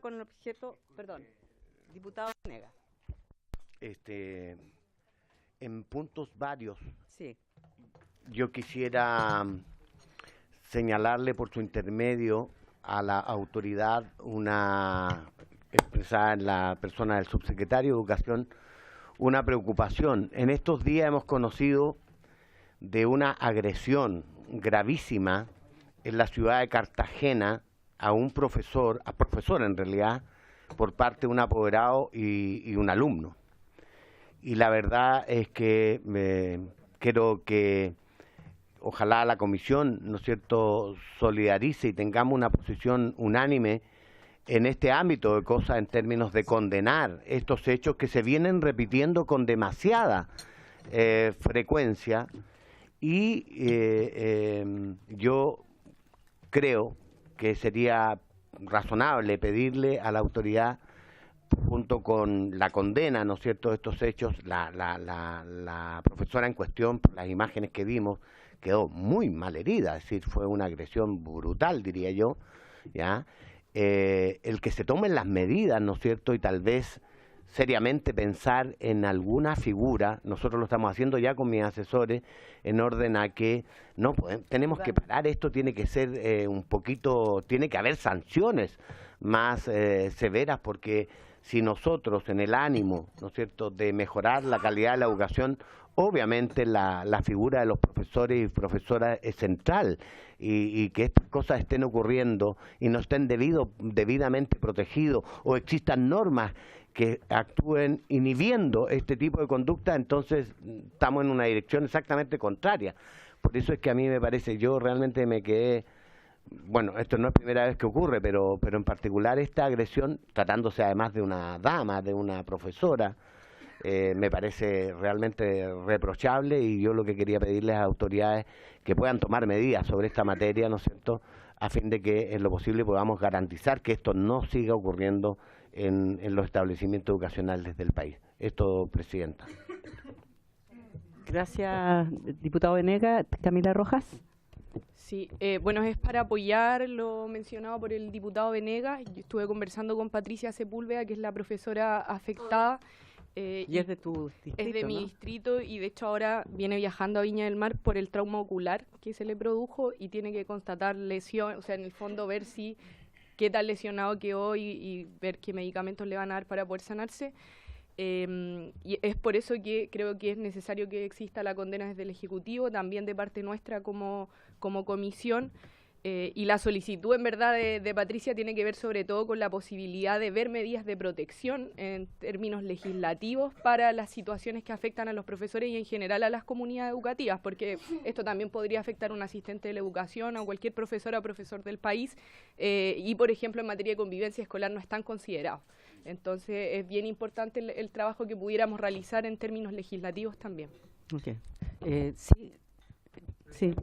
con el objeto, perdón, diputado Venegas. En puntos varios, Sí. yo quisiera señalarle por su intermedio a la autoridad expresada en la persona del subsecretario de Educación una preocupación. En estos días hemos conocido de una agresión gravísima en la ciudad de Cartagena a un profesor, a profesor en realidad, por parte de un apoderado y un alumno. Y la verdad es que quiero que ojalá la comisión, ¿no es cierto?, solidarice y tengamos una posición unánime en este ámbito de cosas en términos de condenar estos hechos que se vienen repitiendo con demasiada frecuencia. Y yo creo que sería razonable pedirle a la autoridad, junto con la condena, ¿no es cierto?, de estos hechos. La profesora en cuestión, por las imágenes que vimos, quedó muy mal herida, es decir, fue una agresión brutal, diría yo, ¿ya? El que se tomen las medidas, ¿no es cierto?, y tal vez seriamente pensar en alguna figura, nosotros lo estamos haciendo ya con mis asesores, en orden a que no tenemos que parar esto, tiene que ser un poquito, tiene que haber sanciones más severas, porque si nosotros en el ánimo, ¿no es cierto?, de mejorar la calidad de la educación, obviamente la figura de los profesores y profesoras es central, y que estas cosas estén ocurriendo y no estén debidamente protegidos, o existan normas que actúen inhibiendo este tipo de conducta, entonces estamos en una dirección exactamente contraria. Por eso es que a mí me parece, yo realmente me quedé, bueno, esto no es primera vez que ocurre, pero en particular esta agresión, tratándose además de una dama, de una profesora, me parece realmente reprochable, y yo lo que quería pedirles a las autoridades que puedan tomar medidas sobre esta materia, ¿no es cierto?, a fin de que en lo posible podamos garantizar que esto no siga ocurriendo en los establecimientos educacionales del país. Esto, Presidenta. Gracias, diputado Venegas. Camila Rojas. Sí, bueno, es para apoyar lo mencionado por el diputado Venegas. Yo estuve conversando con Patricia Sepúlveda, que es la profesora afectada. Y es de tu distrito, es de mi ¿no? distrito, y de hecho ahora viene viajando a Viña del Mar por el trauma ocular que se le produjo, y tiene que constatar lesión, o sea, en el fondo ver si qué tan lesionado quedó y ver qué medicamentos le van a dar para poder sanarse. Y es por eso que creo que es necesario que exista la condena desde el Ejecutivo, también de parte nuestra como comisión. Y la solicitud, en verdad, de Patricia tiene que ver sobre todo con la posibilidad de ver medidas de protección en términos legislativos para las situaciones que afectan a los profesores y en general a las comunidades educativas, porque esto también podría afectar a un asistente de la educación o cualquier profesora o profesor del país, y, por ejemplo, en materia de convivencia escolar no están considerados. Entonces, es bien importante el trabajo que pudiéramos realizar en términos legislativos también. Okay. Sí.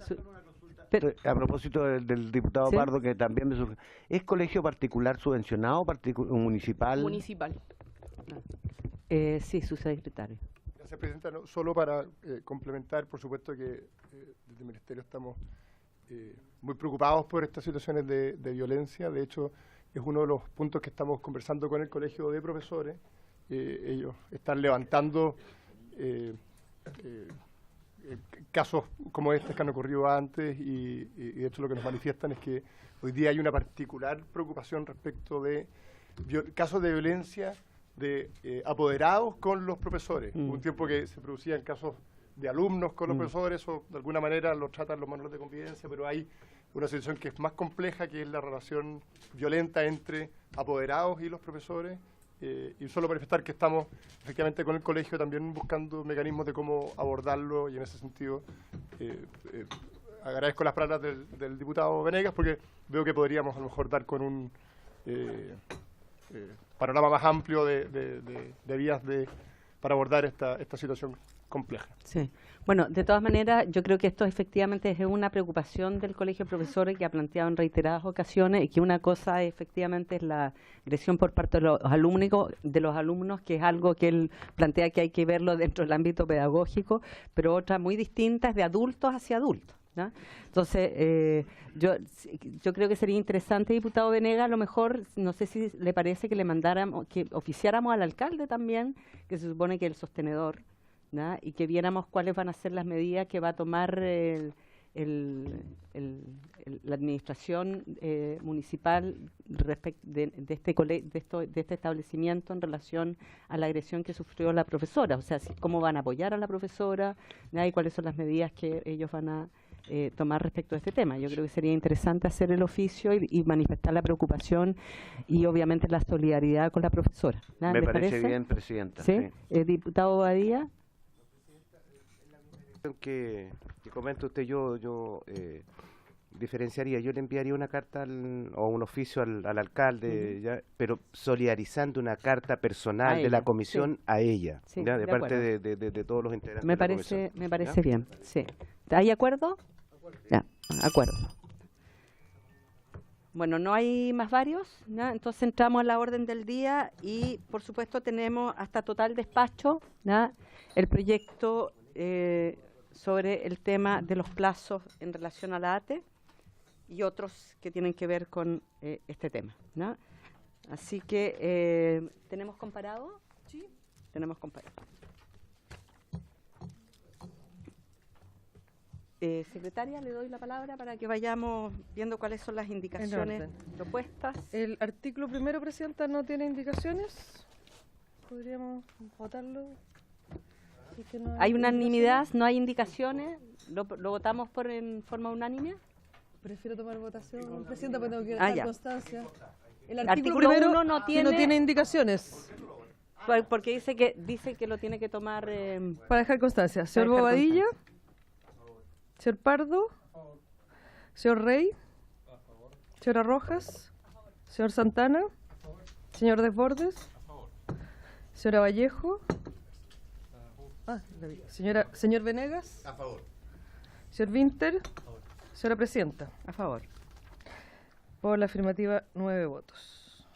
A propósito del diputado ¿Sí? Pardo, que también me surge, ¿es colegio particular subvencionado, municipal? Municipal. Sí, su secretario. Gracias, Presidenta. No, solo para complementar, por supuesto que desde el Ministerio estamos muy preocupados por estas situaciones de violencia. De hecho, es uno de los puntos que estamos conversando con el Colegio de Profesores. Ellos están levantando casos como estos que han ocurrido antes, y de hecho lo que nos manifiestan es que hoy día hay una particular preocupación respecto de casos de violencia de apoderados con los profesores. Hubo un tiempo que se producían casos de alumnos con los profesores, o de alguna manera los tratan los manuales de convivencia, pero hay una situación que es más compleja, que es la relación violenta entre apoderados y los profesores. Y solo manifestar que estamos efectivamente con el colegio también buscando mecanismos de cómo abordarlo, y en ese sentido agradezco las palabras del diputado Venegas, porque veo que podríamos a lo mejor dar con un panorama más amplio de vías para abordar esta situación compleja. Sí. Bueno, de todas maneras, yo creo que esto efectivamente es una preocupación del Colegio de Profesores, que ha planteado en reiteradas ocasiones, y que una cosa efectivamente es la agresión por parte de los alumnos, que es algo que él plantea que hay que verlo dentro del ámbito pedagógico, pero otra muy distinta es de adultos hacia adultos. ¿no? Entonces, yo creo que sería interesante, diputado Venegas, a lo mejor, no sé si le parece que le mandáramos, que oficiáramos al alcalde también, que se supone que es el sostenedor, ¿no? Y que viéramos cuáles van a ser las medidas que va a tomar la administración municipal de este establecimiento en relación a la agresión que sufrió la profesora, o sea, cómo van a apoyar a la profesora, ¿no? Y cuáles son las medidas que ellos van a tomar respecto a este tema. Yo creo que sería interesante hacer el oficio y manifestar la preocupación y obviamente la solidaridad con la profesora, ¿no? Me parece bien, Presidenta. ¿Sí? Diputado Badía. Que comenta usted, yo diferenciaría, yo le enviaría una carta o un oficio al alcalde, ya, pero solidarizando una carta personal de la comisión a ella, Sí, ya, de parte de todos los integrantes Me de la comisión. me parece bien, sí. ¿Hay acuerdo? Ya, acuerdo. Bueno, no hay más varios, ¿no? Entonces entramos a la orden del día y, por supuesto, tenemos hasta total despacho, ¿no? El proyecto sobre el tema de los plazos en relación a la ATE y otros que tienen que ver con este tema, ¿no? Así que, ¿tenemos comparado? Sí. Tenemos comparado. Secretaria, le doy la palabra para que vayamos viendo cuáles son las indicaciones propuestas. El artículo primero, Presidenta, no tiene indicaciones. ¿Podríamos votarlo? Si que no Hay unanimidad, no hay indicaciones. ¿Lo votamos en forma unánime? Prefiero tomar votación, Presidenta, porque tengo que Ah, dar ya. constancia. El Artículo primero 1 no que no tiene indicaciones. Porque dice que lo tiene que tomar... Para dejar constancia. Señor dejar Bobadilla. Señor Pardo. Señor Rey. Señora Rojas. Señor Santana. Señor Desbordes. Señora Vallejo. Señor Venegas. A favor. Señor Winter. Señora Presidenta. A favor. Por la afirmativa, 9 votos.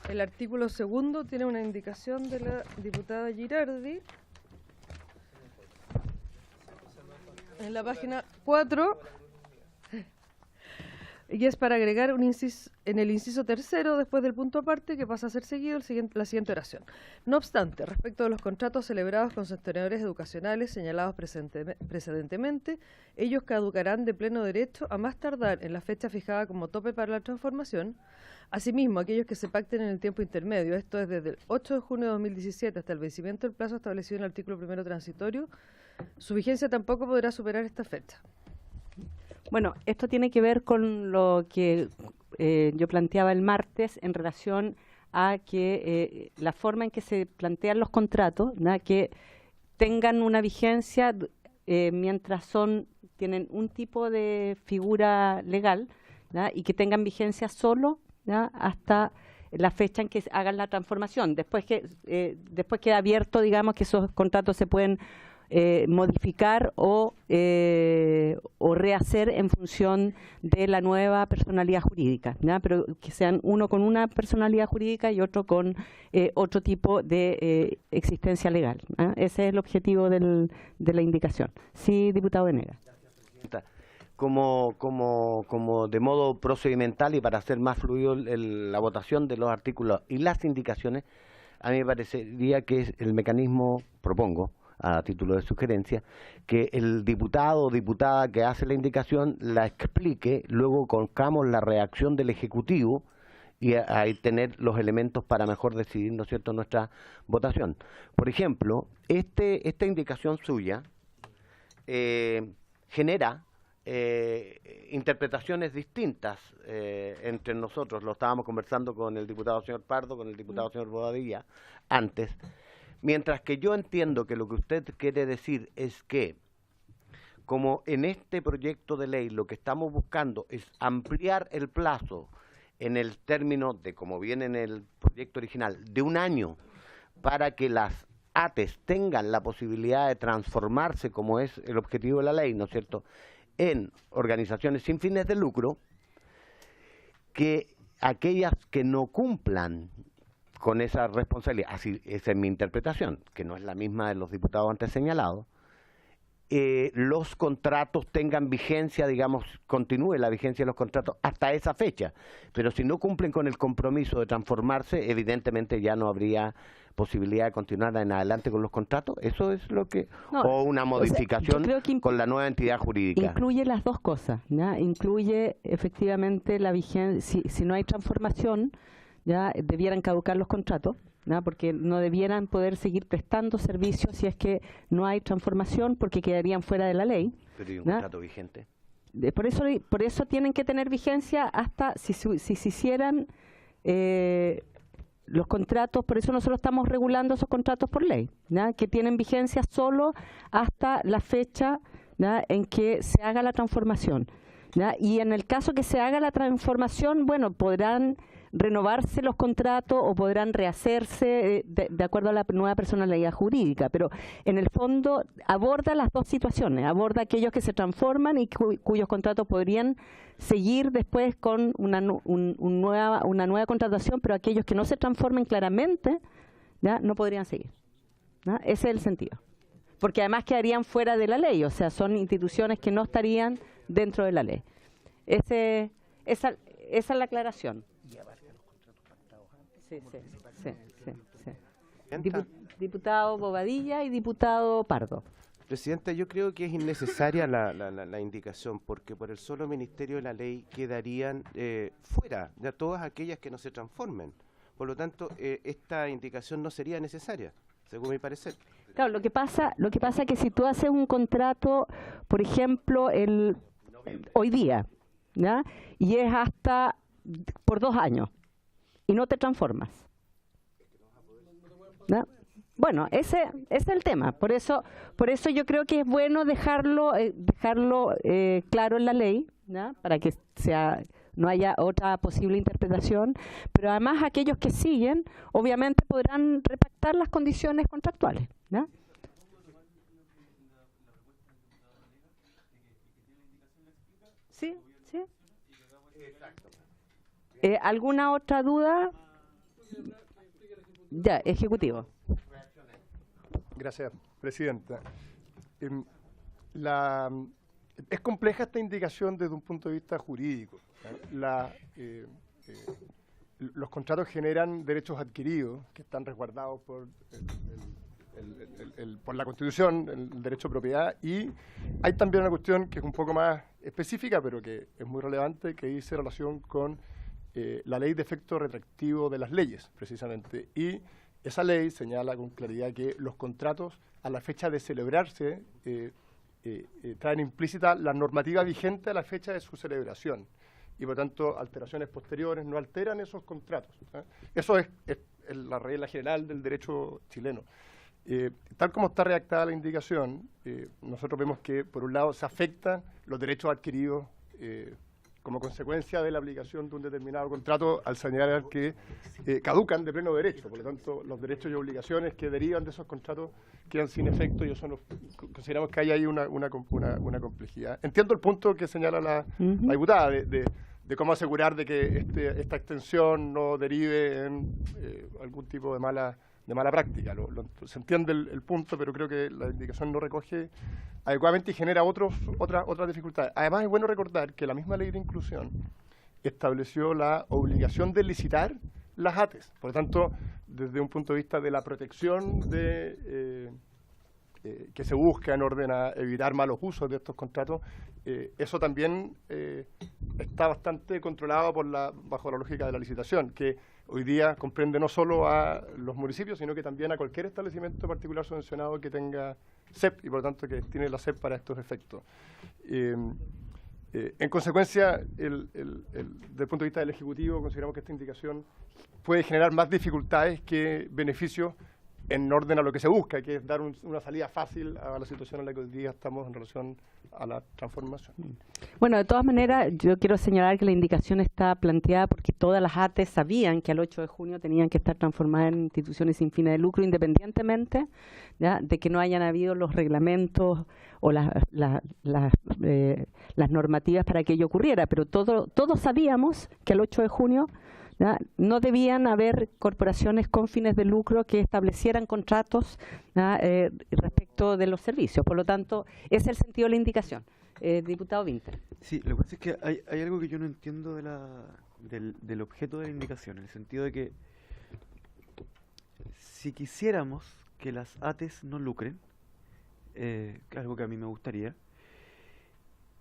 El artículo segundo tiene una indicación de la diputada Girardi. En la página 4. Y es para agregar un inciso, en el inciso tercero, después del punto aparte, que pasa a ser seguido la siguiente oración. No obstante, respecto de los contratos celebrados con sostenedores educacionales señalados precedentemente, ellos caducarán de pleno derecho a más tardar en la fecha fijada como tope para la transformación. Asimismo, aquellos que se pacten en el tiempo intermedio, esto es desde el 8 de junio de 2017 hasta el vencimiento del plazo establecido en el artículo primero transitorio, su vigencia tampoco podrá superar esta fecha. Bueno, esto tiene que ver con lo que yo planteaba el martes en relación a que la forma en que se plantean los contratos, ¿no? Que tengan una vigencia mientras tienen un tipo de figura legal, ¿no? Y que tengan vigencia solo, ¿no? Hasta la fecha en que hagan la transformación. Después queda abierto, digamos, que esos contratos se pueden modificar o rehacer en función de la nueva personalidad jurídica, ¿no? Pero que sean uno con una personalidad jurídica y otro con otro tipo de existencia legal, ¿no? Ese es el objetivo de la indicación. Sí, diputado Venegas. Como de modo procedimental y para hacer más fluido la votación de los artículos y las indicaciones, a mí me parecería que es el mecanismo, propongo, a título de sugerencia, que el diputado o diputada que hace la indicación la explique, luego conozcamos la reacción del Ejecutivo y ahí tener los elementos para mejor decidir, ¿no es cierto?, nuestra votación. Por ejemplo, esta indicación suya genera interpretaciones distintas entre nosotros. Lo estábamos conversando con el diputado señor Pardo, con el diputado señor Bobadilla antes. Mientras que yo entiendo que lo que usted quiere decir es que, como en este proyecto de ley lo que estamos buscando es ampliar el plazo en el término de, como viene en el proyecto original, de 1 año, para que las ATES tengan la posibilidad de transformarse, como es el objetivo de la ley, ¿no es cierto?, en organizaciones sin fines de lucro, que aquellas que no cumplan con esa responsabilidad, así esa es mi interpretación, que no es la misma de los diputados antes señalados, los contratos tengan vigencia, digamos, continúe la vigencia de los contratos hasta esa fecha. Pero si no cumplen con el compromiso de transformarse, evidentemente ya no habría posibilidad de continuar en adelante con los contratos. ¿Eso es lo que...? No, o una modificación creo que con la nueva entidad jurídica. Incluye las dos cosas, ¿ya? Incluye efectivamente la vigencia, si no hay transformación, ya debieran caducar los contratos, ¿ya? Porque no debieran poder seguir prestando servicios si es que no hay transformación, porque quedarían fuera de la ley. Pero ¿y un ¿ya? contrato vigente? Por eso tienen que tener vigencia hasta si se hicieran los contratos. Por eso nosotros estamos regulando esos contratos por ley, ¿ya? Que tienen vigencia solo hasta la fecha, ¿ya? En que se haga la transformación, ¿ya? Y en el caso que se haga la transformación, bueno, podrán renovarse los contratos o podrán rehacerse de acuerdo a la nueva personalidad jurídica, pero en el fondo aborda las dos situaciones, aborda aquellos que se transforman y cuyos contratos podrían seguir después con una nueva contratación, pero aquellos que no se transformen claramente, ¿ya? No podrían seguir, ¿ya? Ese es el sentido, porque además quedarían fuera de la ley, o sea, son instituciones que no estarían dentro de la ley. Esa es la aclaración. Sí. Diputado Bobadilla y diputado Pardo. Presidenta, yo creo que es innecesaria la indicación, porque por el solo ministerio de la ley quedarían fuera ya todas aquellas que no se transformen. Por lo tanto, esta indicación no sería necesaria, según mi parecer. Claro, lo que pasa es que si tú haces un contrato, por ejemplo, hoy día, ¿ya? Y es hasta por 2 años, y no te transformas, ¿no? Bueno, ese es el tema. Por eso yo creo que es bueno dejarlo claro en la ley, ¿no? Para que no haya otra posible interpretación. Pero además aquellos que siguen, obviamente podrán repactar las condiciones contractuales, ¿no? Sí. ¿Alguna otra duda? Ya, Ejecutivo. Gracias, Presidenta. Es compleja esta indicación desde un punto de vista jurídico. Los contratos generan derechos adquiridos que están resguardados por por la Constitución, el derecho a propiedad, y hay también una cuestión que es un poco más específica, pero que es muy relevante, que dice relación con la ley de efecto retroactivo de las leyes, precisamente. Y esa ley señala con claridad que los contratos, a la fecha de celebrarse, traen implícita la normativa vigente a la fecha de su celebración. Y, por tanto, alteraciones posteriores no alteran esos contratos. Eso es la regla general del derecho chileno. Tal como está redactada la indicación, nosotros vemos que, por un lado, se afectan los derechos adquiridos como consecuencia de la aplicación de un determinado contrato al señalar que caducan de pleno derecho. Por lo tanto, los derechos y obligaciones que derivan de esos contratos quedan sin efecto, y eso consideramos que hay ahí una complejidad. Entiendo el punto que señala la diputada de cómo asegurar de que esta extensión no derive en algún tipo de mala práctica. Se entiende el punto, pero creo que la indicación no recoge adecuadamente y genera otras dificultades. Además, es bueno recordar que la misma ley de inclusión estableció la obligación de licitar las ATES. Por lo tanto, desde un punto de vista de la protección que se busca en orden a evitar malos usos de estos contratos, eso también está bastante controlado bajo la lógica de la licitación, que hoy día comprende no solo a los municipios, sino que también a cualquier establecimiento particular subvencionado que tenga SEP y, por lo tanto, que tiene la SEP para estos efectos. En consecuencia, desde el punto de vista del Ejecutivo, consideramos que esta indicación puede generar más dificultades que beneficios en orden a lo que se busca, que es dar una salida fácil a la situación en la que hoy día estamos en relación a la transformación. Bueno, de todas maneras, yo quiero señalar que la indicación está planteada porque todas las ATES sabían que al 8 de junio tenían que estar transformadas en instituciones sin fines de lucro, independientemente, ¿ya?, de que no hayan habido los reglamentos o las normativas para que ello ocurriera. Pero todos sabíamos que al 8 de junio, ¿ya?, no debían haber corporaciones con fines de lucro que establecieran contratos, ¿ya?, respecto resto de los servicios. Por lo tanto, ese es el sentido de la indicación. Diputado Winter. Sí, lo que pasa es que hay algo que yo no entiendo del objeto de la indicación, en el sentido de que si quisiéramos que las ATEs no lucren, que es algo que a mí me gustaría,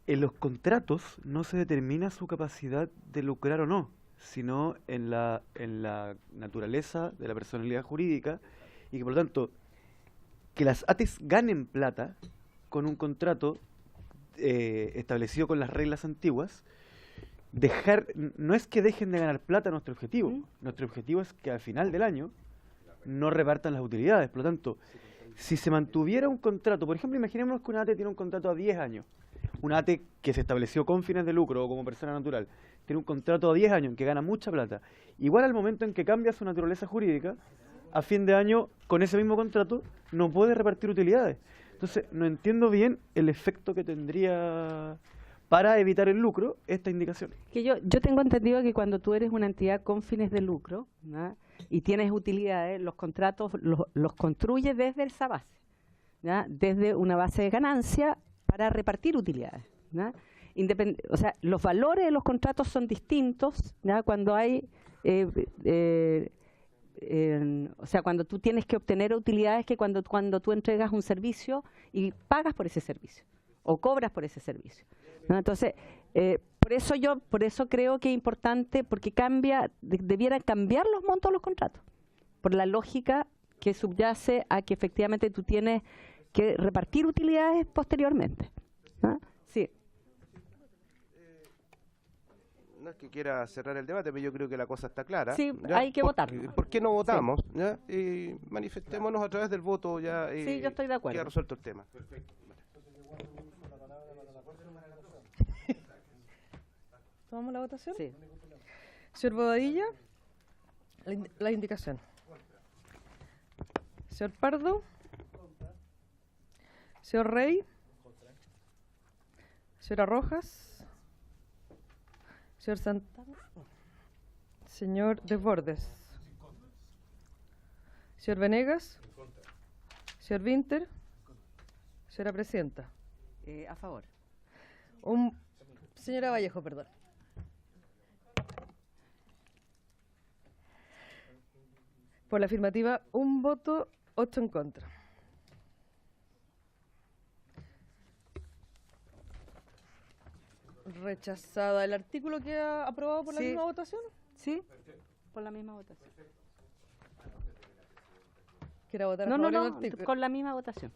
en los contratos no se determina su capacidad de lucrar o no, sino en la naturaleza de la personalidad jurídica, y que por lo tanto que las ATEs ganen plata con un contrato establecido con las reglas antiguas, no es que dejen de ganar plata nuestro objetivo. Nuestro objetivo es que al final del año no repartan las utilidades. Por lo tanto, si se mantuviera un contrato, por ejemplo, imaginemos que una ATE tiene un contrato a 10 años, una ATE que se estableció con fines de lucro o como persona natural, tiene un contrato a 10 años en que gana mucha plata, igual al momento en que cambia su naturaleza jurídica, a fin de año, con ese mismo contrato, no puede repartir utilidades. Entonces, no entiendo bien el efecto que tendría para evitar el lucro esta indicación. Que yo tengo entendido que cuando tú eres una entidad con fines de lucro, ¿no?, y tienes utilidades, los contratos los construyes desde esa base, ¿no?, desde una base de ganancia para repartir utilidades, ¿no? O sea, los valores de los contratos son distintos, ¿no?, cuando hay o sea, cuando tú tienes que obtener utilidades que cuando tú entregas un servicio y pagas por ese servicio o cobras por ese servicio, ¿no? Entonces, por eso creo que es importante, porque debieran cambiar los montos de los contratos, por la lógica que subyace a que efectivamente tú tienes que repartir utilidades posteriormente, ¿no? Sí. No es que quiera cerrar el debate, pero yo creo que la cosa está clara. Sí, ¿ya? hay que votar. ¿Por qué no votamos? Sí. ¿Ya? Y manifestémonos a través del voto. Ya, sí, yo estoy de acuerdo. Queda resuelto el tema. Perfecto. ¿Tomamos la votación? Sí. Señor Bobadilla, la indicación. Señor Pardo. Señor Rey. Señora Rojas. Señor Santana. Señor Desbordes. Señor Venegas. Señor Winter. Señora Presidenta. A favor. Señora Vallejo, perdón. Por la afirmativa, 1 voto, 8 en contra. Rechazada. ¿El artículo queda aprobado por la misma votación? Sí, por la misma votación. ¿Quiere votar a No, favor no, del no, artículo? con la misma votación.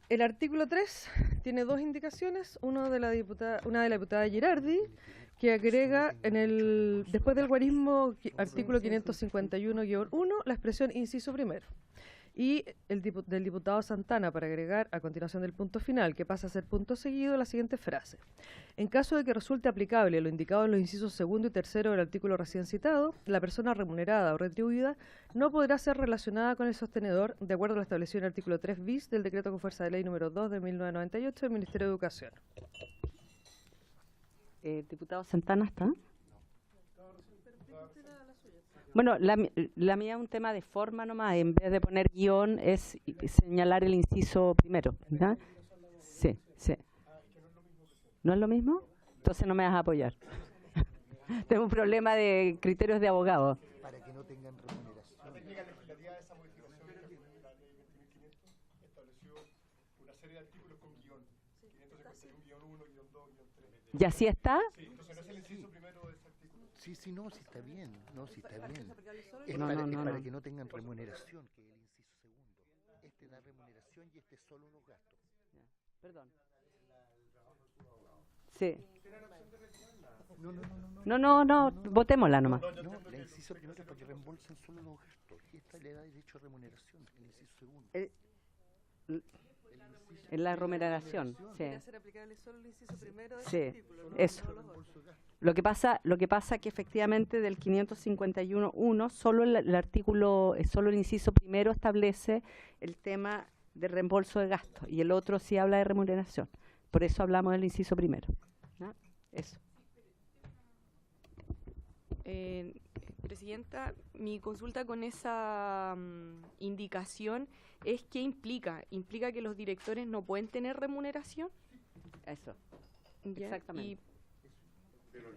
El artículo 3 tiene 2 indicaciones, una de la diputada Girardi, que agrega después del guarismo artículo 551-1 la expresión inciso primero, y del diputado Santana para agregar a continuación del punto final, que pasa a ser punto seguido, la siguiente frase: en caso de que resulte aplicable lo indicado en los incisos segundo y tercero del artículo recién citado, la persona remunerada o retribuida no podrá ser relacionada con el sostenedor de acuerdo a lo establecido en el artículo 3 bis del decreto con fuerza de ley número 2 de 1998 del Ministerio de Educación. ¿Diputado Santana está? Bueno, la mía es un tema de forma nomás. En vez de poner guión, es señalar el inciso primero, ¿verdad? Sí, sí. ¿No es lo mismo? Entonces no me vas a apoyar. Tengo un problema de criterios de abogado. Para que no tengan remuneración. La técnica legislativa de esa modificación es que la ley 20.500 estableció una serie de artículos con guión. 551, guión 2, guión 3. ¿Y así está? Sí, entonces no es el inciso primero de ese artículo. Sí, no, sí está bien. No, sí está bien. Es No, para no. que no tengan remuneración, que es el inciso segundo. Este da remuneración y este solo unos gastos. Perdón. Sí. No, votémosla nomás. No, el inciso primero es para que reembolsen solo los gastos. Y esta le da derecho a remuneración, el inciso segundo. En la remuneración, sí. Hacer aplicable solo el inciso primero del Sí, artículo, ¿no? eso. Lo que pasa que efectivamente del 551.1 solo el artículo, solo el inciso primero establece el tema de reembolso de gastos y el otro sí habla de remuneración. Por eso hablamos del inciso primero, ¿no? Eso. Presidenta, mi consulta con esa indicación es ¿qué implica? ¿Implica que los directores no pueden tener remuneración? Eso, Ya, exactamente.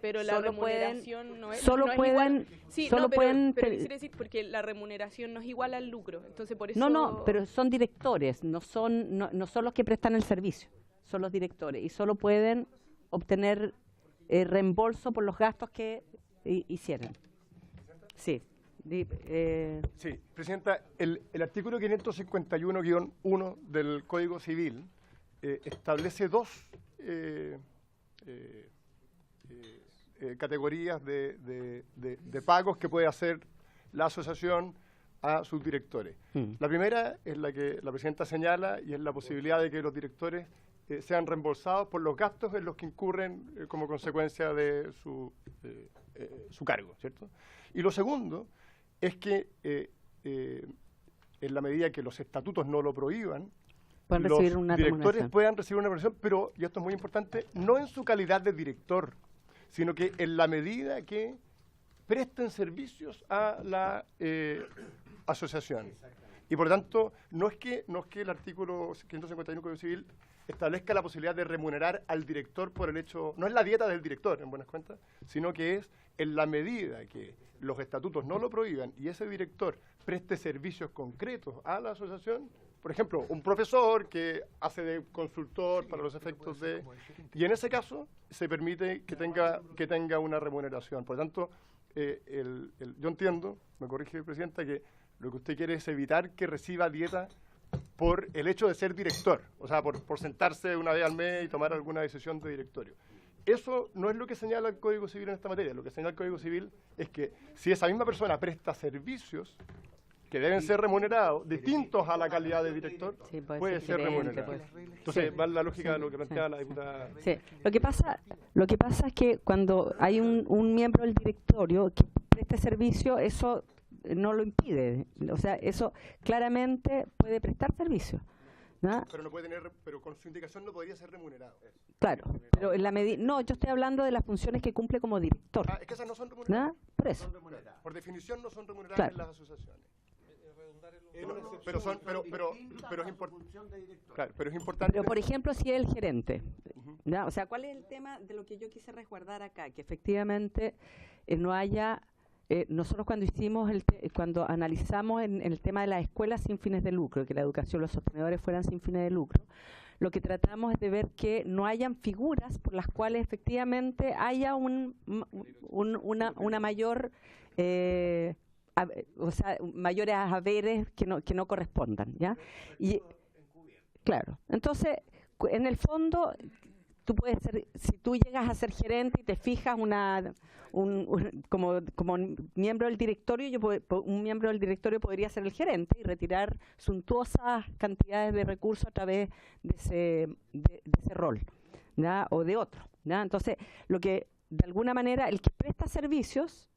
Pero la Solo remuneración no es solo no es pueden, igual. Sí, solo no, pero, pueden pero te- quisiera decir porque la remuneración no es igual al lucro, entonces por eso. No, pero son directores, no son los que prestan el servicio, son los directores y solo pueden obtener reembolso por los gastos que hicieron. Sí. Sí, Presidenta, el artículo 551-1 del Código Civil establece dos categorías de pagos que puede hacer la asociación a sus directores. La primera es la que la Presidenta señala y es la posibilidad de que los directores sean reembolsados por los gastos en los que incurren como consecuencia de su cargo, ¿cierto? Y lo segundo es que en la medida que los estatutos no lo prohíban, Pueden los recibir una directores remuneración. puedan recibir una remuneración, pero, y esto es muy importante, no en su calidad de director, sino que en la medida que presten servicios a la asociación. Y por lo tanto, no es que el artículo 551 del Código Civil establezca la posibilidad de remunerar al director por el hecho, no es la dieta del director, en buenas cuentas, sino que es en la medida que los estatutos no lo prohíban y ese director preste servicios concretos a la asociación, por ejemplo, un profesor que hace de consultor para los efectos de... Y en ese caso se permite que tenga una remuneración. Por lo tanto, yo entiendo, me corrige, Presidenta, que lo que usted quiere es evitar que reciba dieta por el hecho de ser director, o sea, por sentarse una vez al mes y tomar alguna decisión de directorio. Eso no es lo que señala el Código Civil en esta materia. Lo que señala el Código Civil es que si esa misma persona presta servicios que deben ser remunerados, distintos a la calidad de director, Sí, puede ser gerente, remunerado. Entonces, va la lógica de lo que plantea la diputada. Sí. Lo que pasa es que cuando hay un miembro del directorio que preste servicio, eso no lo impide. O sea, eso claramente puede prestar servicio, ¿no? Pero no puede tener, pero con su indicación no podría ser remunerado. Claro, pero en la medida... No, yo estoy hablando de las funciones que cumple como director, Es que esas no son remuneradas. ¿no? Por eso. Por definición no son remuneradas Claro. en las asociaciones. Pero es importante. Claro, pero es importante. Pero, por ejemplo, si es el gerente, ¿no? O sea, ¿cuál es el tema de lo que yo quise resguardar acá? Que efectivamente no haya... nosotros cuando analizamos en el tema de las escuelas sin fines de lucro, que la educación, los sostenedores fueran sin fines de lucro, lo que tratamos es de ver que no hayan figuras por las cuales efectivamente haya una mayor... o sea, mayores haberes que no correspondan, ¿ya? Y claro, entonces, en el fondo, tú puedes ser, si tú llegas a ser gerente y te fijas como miembro del directorio, un miembro del directorio podría ser el gerente y retirar suntuosas cantidades de recursos a través de ese rol, ¿ya? O de otro, ¿ya? Entonces, lo que de alguna manera el que presta servicios,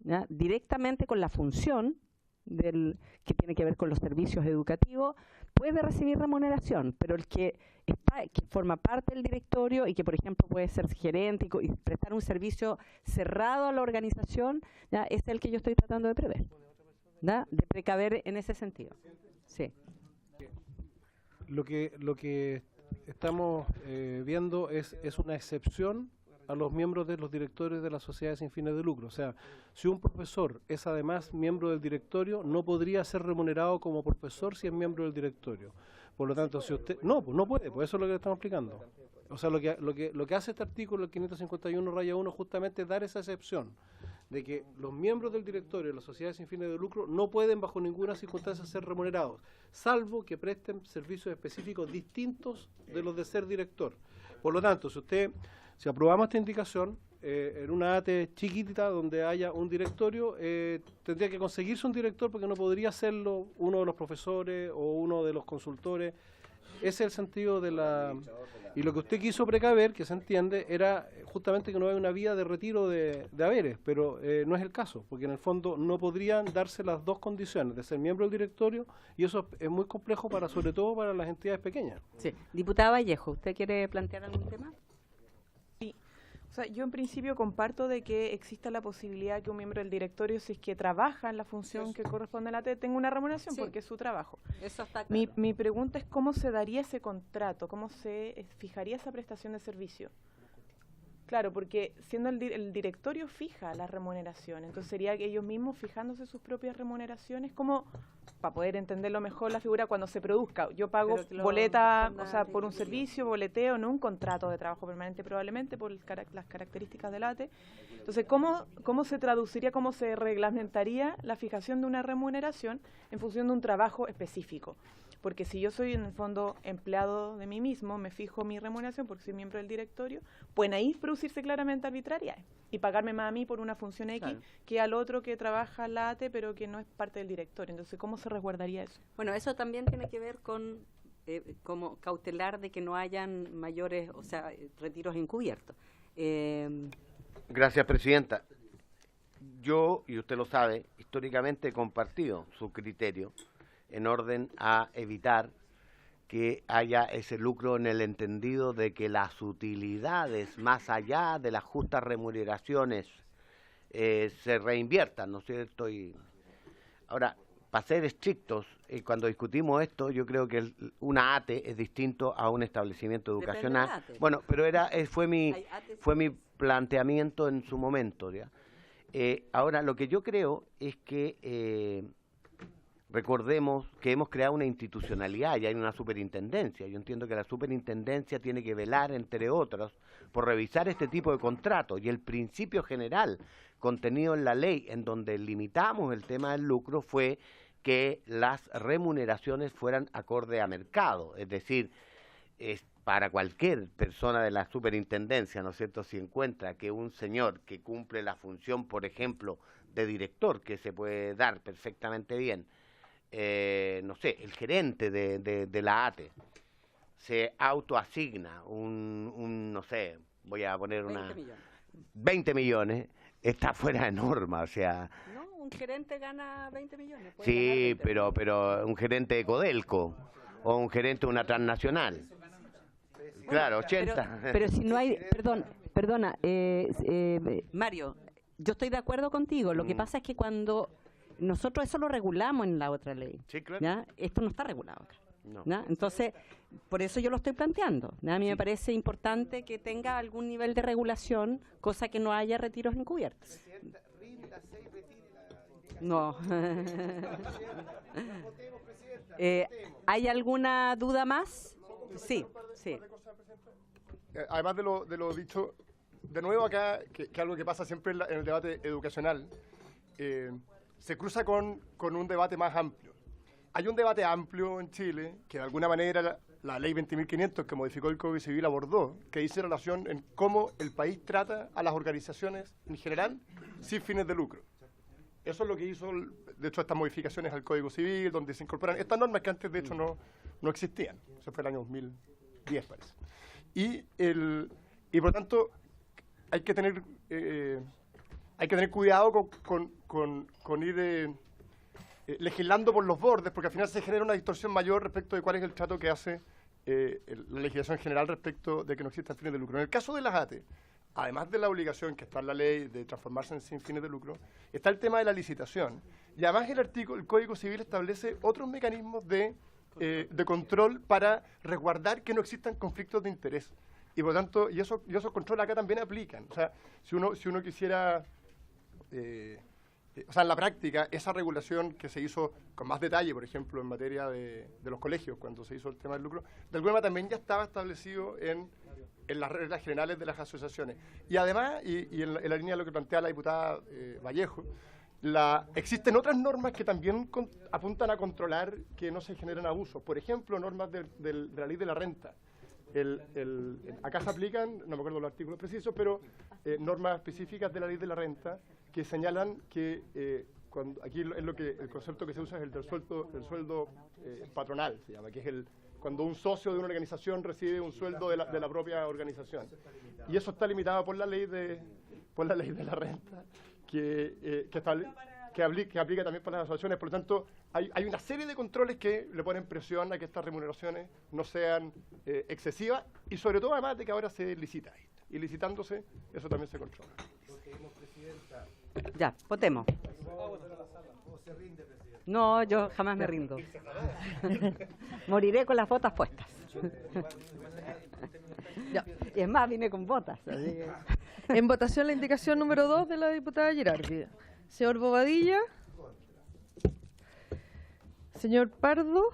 ¿ya? Directamente con la función que tiene que ver con los servicios educativos, puede recibir remuneración, pero el que forma parte del directorio y que, por ejemplo, puede ser gerente y prestar un servicio cerrado a la organización, ¿ya? Es el que yo estoy tratando de prever, ¿ya? De precaver en ese sentido. Sí. Lo que estamos viendo es una excepción a los miembros de los directorios de las sociedades sin fines de lucro. O sea, si un profesor es además miembro del directorio, no podría ser remunerado como profesor si es miembro del directorio. Por lo tanto, si usted... No, pues no puede, pues eso es lo que le estamos explicando. O sea, lo que hace este artículo, el 551-1, justamente es dar esa excepción de que los miembros del directorio de las sociedades sin fines de lucro no pueden bajo ninguna circunstancia ser remunerados, salvo que presten servicios específicos distintos de los de ser director. Por lo tanto, si aprobamos esta indicación, en una ATE chiquitita donde haya un directorio, tendría que conseguirse un director porque no podría serlo uno de los profesores o uno de los consultores. Ese es el sentido de la... Y lo que usted quiso precaver, que se entiende, era justamente que no hay una vía de retiro de haberes, pero no es el caso, porque en el fondo no podrían darse las dos condiciones de ser miembro del directorio y eso es muy complejo sobre todo para las entidades pequeñas. Sí. Diputada Vallejo, ¿usted quiere plantear algún tema? O sea, yo en principio comparto de que exista la posibilidad que un miembro del directorio, si es que trabaja en la función que corresponde a la ATE, tenga una remuneración porque es su trabajo. Eso está claro. Mi pregunta es cómo se daría ese contrato, cómo se fijaría esa prestación de servicio. Claro, porque siendo el directorio fija la remuneración, entonces sería que ellos mismos fijándose sus propias remuneraciones, como para poder entenderlo mejor la figura cuando se produzca. Yo pago boleta, o sea, por un servicio, boleteo, no un contrato de trabajo permanente probablemente por las características del ATE. Entonces, ¿cómo se traduciría, cómo se reglamentaría la fijación de una remuneración en función de un trabajo específico? Porque si yo soy en el fondo empleado de mí mismo, me fijo mi remuneración porque soy miembro del directorio, pueden ahí producirse claramente arbitrariedades y pagarme más a mí por una función X que al otro que trabaja en la ATE pero que no es parte del directorio. Entonces, ¿cómo se resguardaría eso? Bueno, eso también tiene que ver con como cautelar de que no hayan mayores, o sea, retiros encubiertos. Gracias, Presidenta. Yo, y usted lo sabe, históricamente he compartido su criterio en orden a evitar que haya ese lucro en el entendido de que las utilidades, más allá de las justas remuneraciones, se reinviertan, ¿no es cierto? Ahora, para ser estrictos, cuando discutimos esto, yo creo que una ATE es distinto a un establecimiento educacional. Bueno, pero fue mi planteamiento en su momento, ¿ya? Ahora, lo que yo creo es que recordemos que hemos creado una institucionalidad y hay una superintendencia. Yo entiendo que la superintendencia tiene que velar, entre otros, por revisar este tipo de contratos. Y el principio general contenido en la ley, en donde limitamos el tema del lucro, fue que las remuneraciones fueran acorde a mercado. Es decir, para cualquier persona de la superintendencia, ¿no es cierto?, si encuentra que un señor que cumple la función, por ejemplo, de director, que se puede dar perfectamente bien, no sé, el gerente de la ATE se autoasigna no sé, voy a poner 20 millones, está fuera de norma, o sea... No, un gerente gana 20 millones. Sí, pero un gerente de Codelco o un gerente de una transnacional. Claro, 80. Pero si no hay... Perdona, Mario, yo estoy de acuerdo contigo. Lo que pasa es que cuando... Nosotros eso lo regulamos en la otra ley. Sí, claro. ¿Ya? Esto no está regulado acá. No. ¿Ya? Entonces, por eso yo lo estoy planteando. ¿Ya? A mí me parece importante que tenga algún nivel de regulación, cosa que no haya retiros encubiertos. No. ¿Hay alguna duda más? Sí, sí. Además de lo dicho, de nuevo acá, que algo que pasa siempre en el debate educacional, se cruza con un debate más amplio. Hay un debate amplio en Chile que de alguna manera la ley 20.500 que modificó el Código Civil abordó, que dice relación en cómo el país trata a las organizaciones en general sin fines de lucro. Eso es lo que hizo, de hecho, estas modificaciones al Código Civil, donde se incorporan estas normas que antes, de hecho, no existían. Eso fue el año 2010, parece. Y por tanto, hay que tener cuidado con ir legislando por los bordes, porque al final se genera una distorsión mayor respecto de cuál es el trato que hace la legislación general respecto de que no existan fines de lucro. En el caso de las ATE, además de la obligación que está en la ley de transformarse en sin fines de lucro, está el tema de la licitación. Y además el Código Civil establece otros mecanismos de control para resguardar que no existan conflictos de interés. Y por lo tanto, y esos controles acá también aplican. O sea, si uno quisiera... o sea, en la práctica, esa regulación que se hizo con más detalle, por ejemplo, en materia de los colegios, cuando se hizo el tema del lucro, de alguna manera también ya estaba establecido en las reglas generales de las asociaciones. Y además, y en la línea de lo que plantea la diputada Vallejo, existen otras normas que también apuntan a controlar que no se generen abusos. Por ejemplo, normas de la ley de la renta. Acá se aplican, no me acuerdo los artículos precisos, pero normas específicas de la ley de la renta que señalan que aquí es el concepto que se usa es el del sueldo patronal, se llama, que es cuando un socio de una organización recibe un sueldo de la propia organización. Y eso está limitado por la ley de la renta, que aplica también para las asociaciones. Por lo tanto, hay una serie de controles que le ponen presión a que estas remuneraciones no sean excesivas y sobre todo además de que ahora se licita esto. y licitándose, eso también se controla. Ya, votemos. No, yo jamás me rindo. Moriré con las botas puestas. Ya. Y es más, vine con botas. Así que... En votación la indicación número 2 de la diputada Girardi. Señor Bobadilla. Señor Pardo.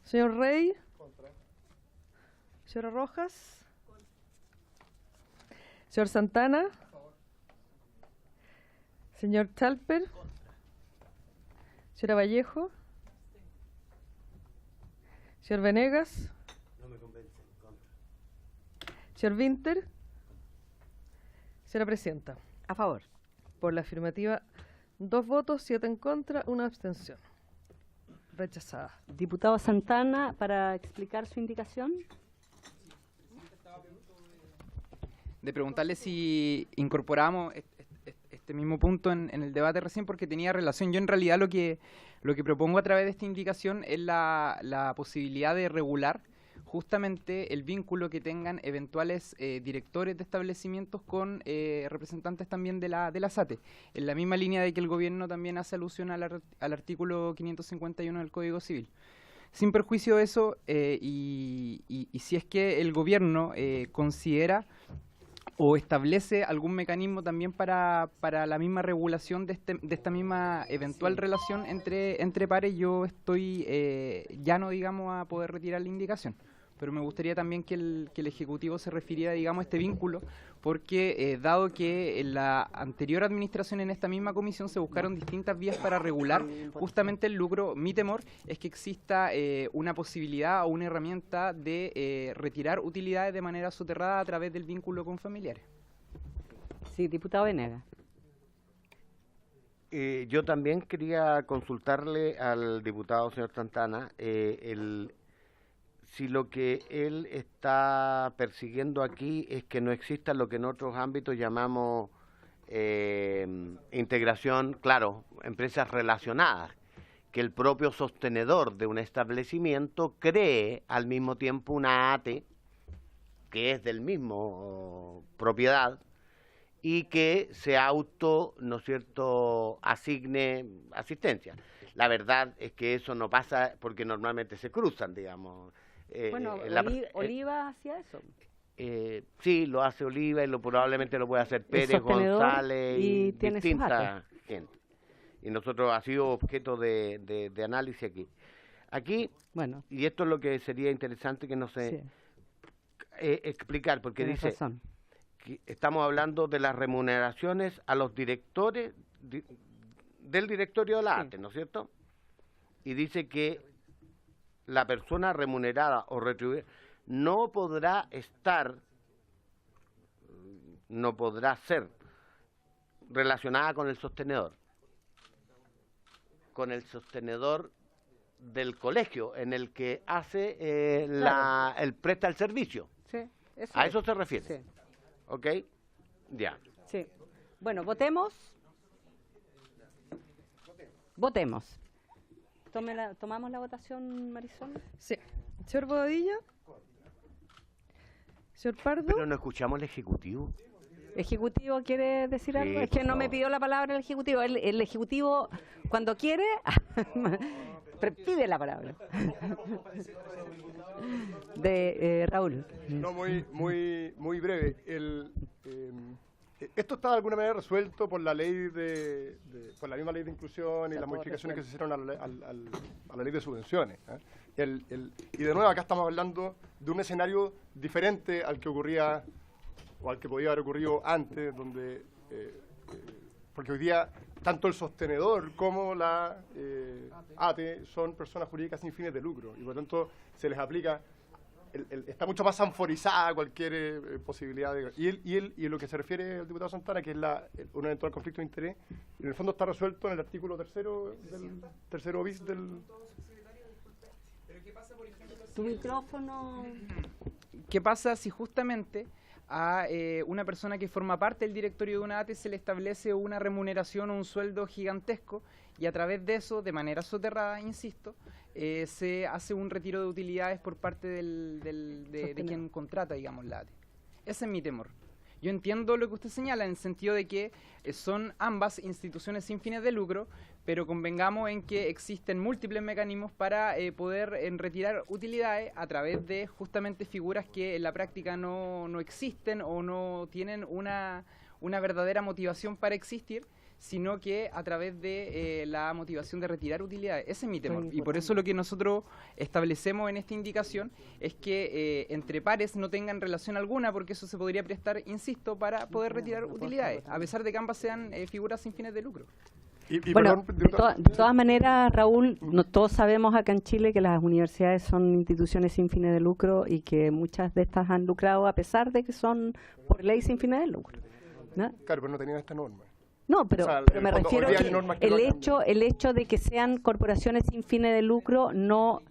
Señor Rey. Señora Rojas. Señor Santana. Señor Chalper. Señora Vallejo. Señor Venegas. Señor Winter. Señora Presidenta. A favor. Por la afirmativa, 2 votos, 7 en contra, 1 abstención. Rechazada. Diputado Santana, para explicar su indicación. De preguntarle si incorporamos este mismo punto en el debate recién, porque tenía relación. Yo en realidad lo que propongo a través de esta indicación es la posibilidad de regular justamente el vínculo que tengan eventuales directores de establecimientos con representantes también de la SATE, en la misma línea de que el gobierno también hace alusión al artículo 551 del Código Civil. Sin perjuicio de eso, y si es que el gobierno considera o establece algún mecanismo también para la misma regulación de esta misma eventual relación entre pares, yo estoy llano, digamos, a poder retirar la indicación. Pero me gustaría también que el Ejecutivo se refiriera, digamos, a este vínculo, porque dado que en la anterior administración en esta misma comisión se buscaron distintas vías para regular justamente el lucro, mi temor es que exista una posibilidad o una herramienta de retirar utilidades de manera soterrada a través del vínculo con familiares. Sí, diputado Venegas. Yo también quería consultarle al diputado señor Santana si lo que él está persiguiendo aquí es que no exista lo que en otros ámbitos llamamos integración, claro, empresas relacionadas, que el propio sostenedor de un establecimiento cree al mismo tiempo una ATE, que es del mismo propiedad, y que se auto, ¿no es cierto?, asigne asistencia. La verdad es que eso no pasa porque normalmente se cruzan, digamos. Bueno, Oliva hacía eso. Sí, lo hace Oliva y probablemente lo puede hacer Pérez, González y distinta gente. Y nosotros ha sido objeto de análisis aquí. Aquí, bueno, y esto es lo que sería interesante que nos explicar, porque dice que estamos hablando de las remuneraciones a los directores del directorio de la ATE, ¿no es cierto? Y dice que la persona remunerada o retribuida no podrá ser relacionada con el sostenedor del colegio en el que hace el presta el servicio. Sí, a eso se refiere. Sí. ¿Ok? Ya. Sí. Bueno, votemos. Votemos. ¿Tomamos la votación, Marisol? Sí. Señor Bobadilla. Señor Pardo. Pero no escuchamos al Ejecutivo. ¿Ejecutivo quiere decir algo? Sí, Es que no me pidió la palabra el Ejecutivo. El Ejecutivo, cuando quiere, pide la palabra. De Raúl. No, muy breve. Esto está de alguna manera resuelto por la ley por la misma ley de inclusión y las modificaciones que se hicieron a la ley de subvenciones. Y de nuevo acá estamos hablando de un escenario diferente al que ocurría o al que podía haber ocurrido antes, donde porque hoy día tanto el sostenedor como la ATE son personas jurídicas sin fines de lucro y por lo tanto se les aplica está mucho más sanforizada cualquier posibilidad de... Y lo que se refiere al diputado Santana, que es un eventual conflicto de interés, en el fondo está resuelto en el artículo tercero bis del... Pero ¿qué pasa, por ejemplo, tu micrófono? ¿Qué pasa si justamente a una persona que forma parte del directorio de una ATE se le establece una remuneración o un sueldo gigantesco y a través de eso, de manera soterrada, insisto, se hace un retiro de utilidades por parte de quien contrata, digamos, la ATE. Ese es mi temor. Yo entiendo lo que usted señala en el sentido de que son ambas instituciones sin fines de lucro, pero convengamos en que existen múltiples mecanismos para poder retirar utilidades a través de justamente figuras que en la práctica no existen o no tienen una verdadera motivación para existir, sino que a través de la motivación de retirar utilidades. Ese es mi temor. Y por eso lo que nosotros establecemos en esta indicación es que entre pares no tengan relación alguna, porque eso se podría prestar, insisto, para poder retirar utilidades, a pesar de que ambas sean figuras sin fines de lucro. Bueno, de todas maneras, Raúl, todos sabemos acá en Chile que las universidades son instituciones sin fines de lucro y que muchas de estas han lucrado a pesar de que son por ley sin fines de lucro, ¿no? Claro, pero no tenían esta norma. No, pero me refiero a que el hecho de que sean corporaciones sin fines de lucro no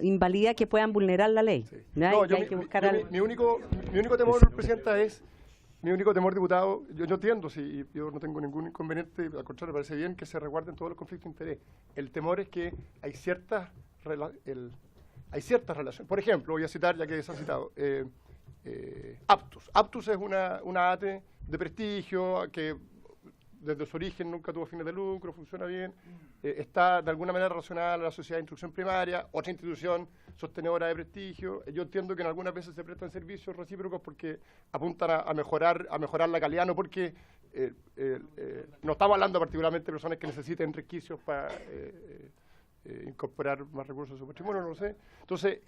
invalida que puedan vulnerar la ley. Sí. No, mi único temor, Presidenta, es... Mi único temor, diputado, yo entiendo, yo no tengo ningún inconveniente, al contrario, me parece bien que se resguarden todos los conflictos de interés. El temor es que hay ciertas relaciones. Por ejemplo, voy a citar, ya que se ha citado, Aptus. Aptus es una ATE de prestigio que desde su origen nunca tuvo fines de lucro, funciona bien, está de alguna manera relacionada a la sociedad de instrucción primaria, otra institución sostenedora de prestigio. Yo entiendo que en algunas veces se prestan servicios recíprocos porque apuntan a mejorar la calidad, no porque no estamos hablando particularmente de personas que necesiten requisitos para incorporar más recursos a su patrimonio, no lo sé. Entonces,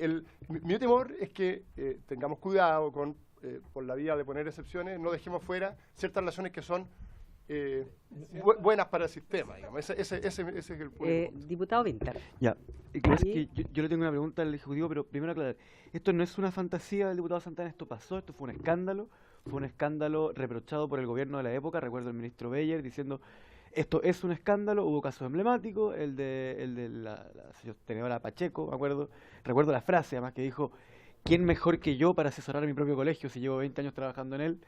mi temor es que tengamos cuidado por la vía de poner excepciones, no dejemos fuera ciertas relaciones que son buenas para el sistema, digamos. Ese es el punto. Diputado Winter. Ya, yo le tengo una pregunta al Ejecutivo, pero primero aclarar, esto no es una fantasía del diputado Santana, esto pasó, esto fue un escándalo reprochado por el gobierno de la época, recuerdo el ministro Beyer diciendo, esto es un escándalo, hubo casos emblemáticos, el de la sostenedora Pacheco, recuerdo la frase además que dijo, ¿quién mejor que yo para asesorar a mi propio colegio si llevo 20 años trabajando en él?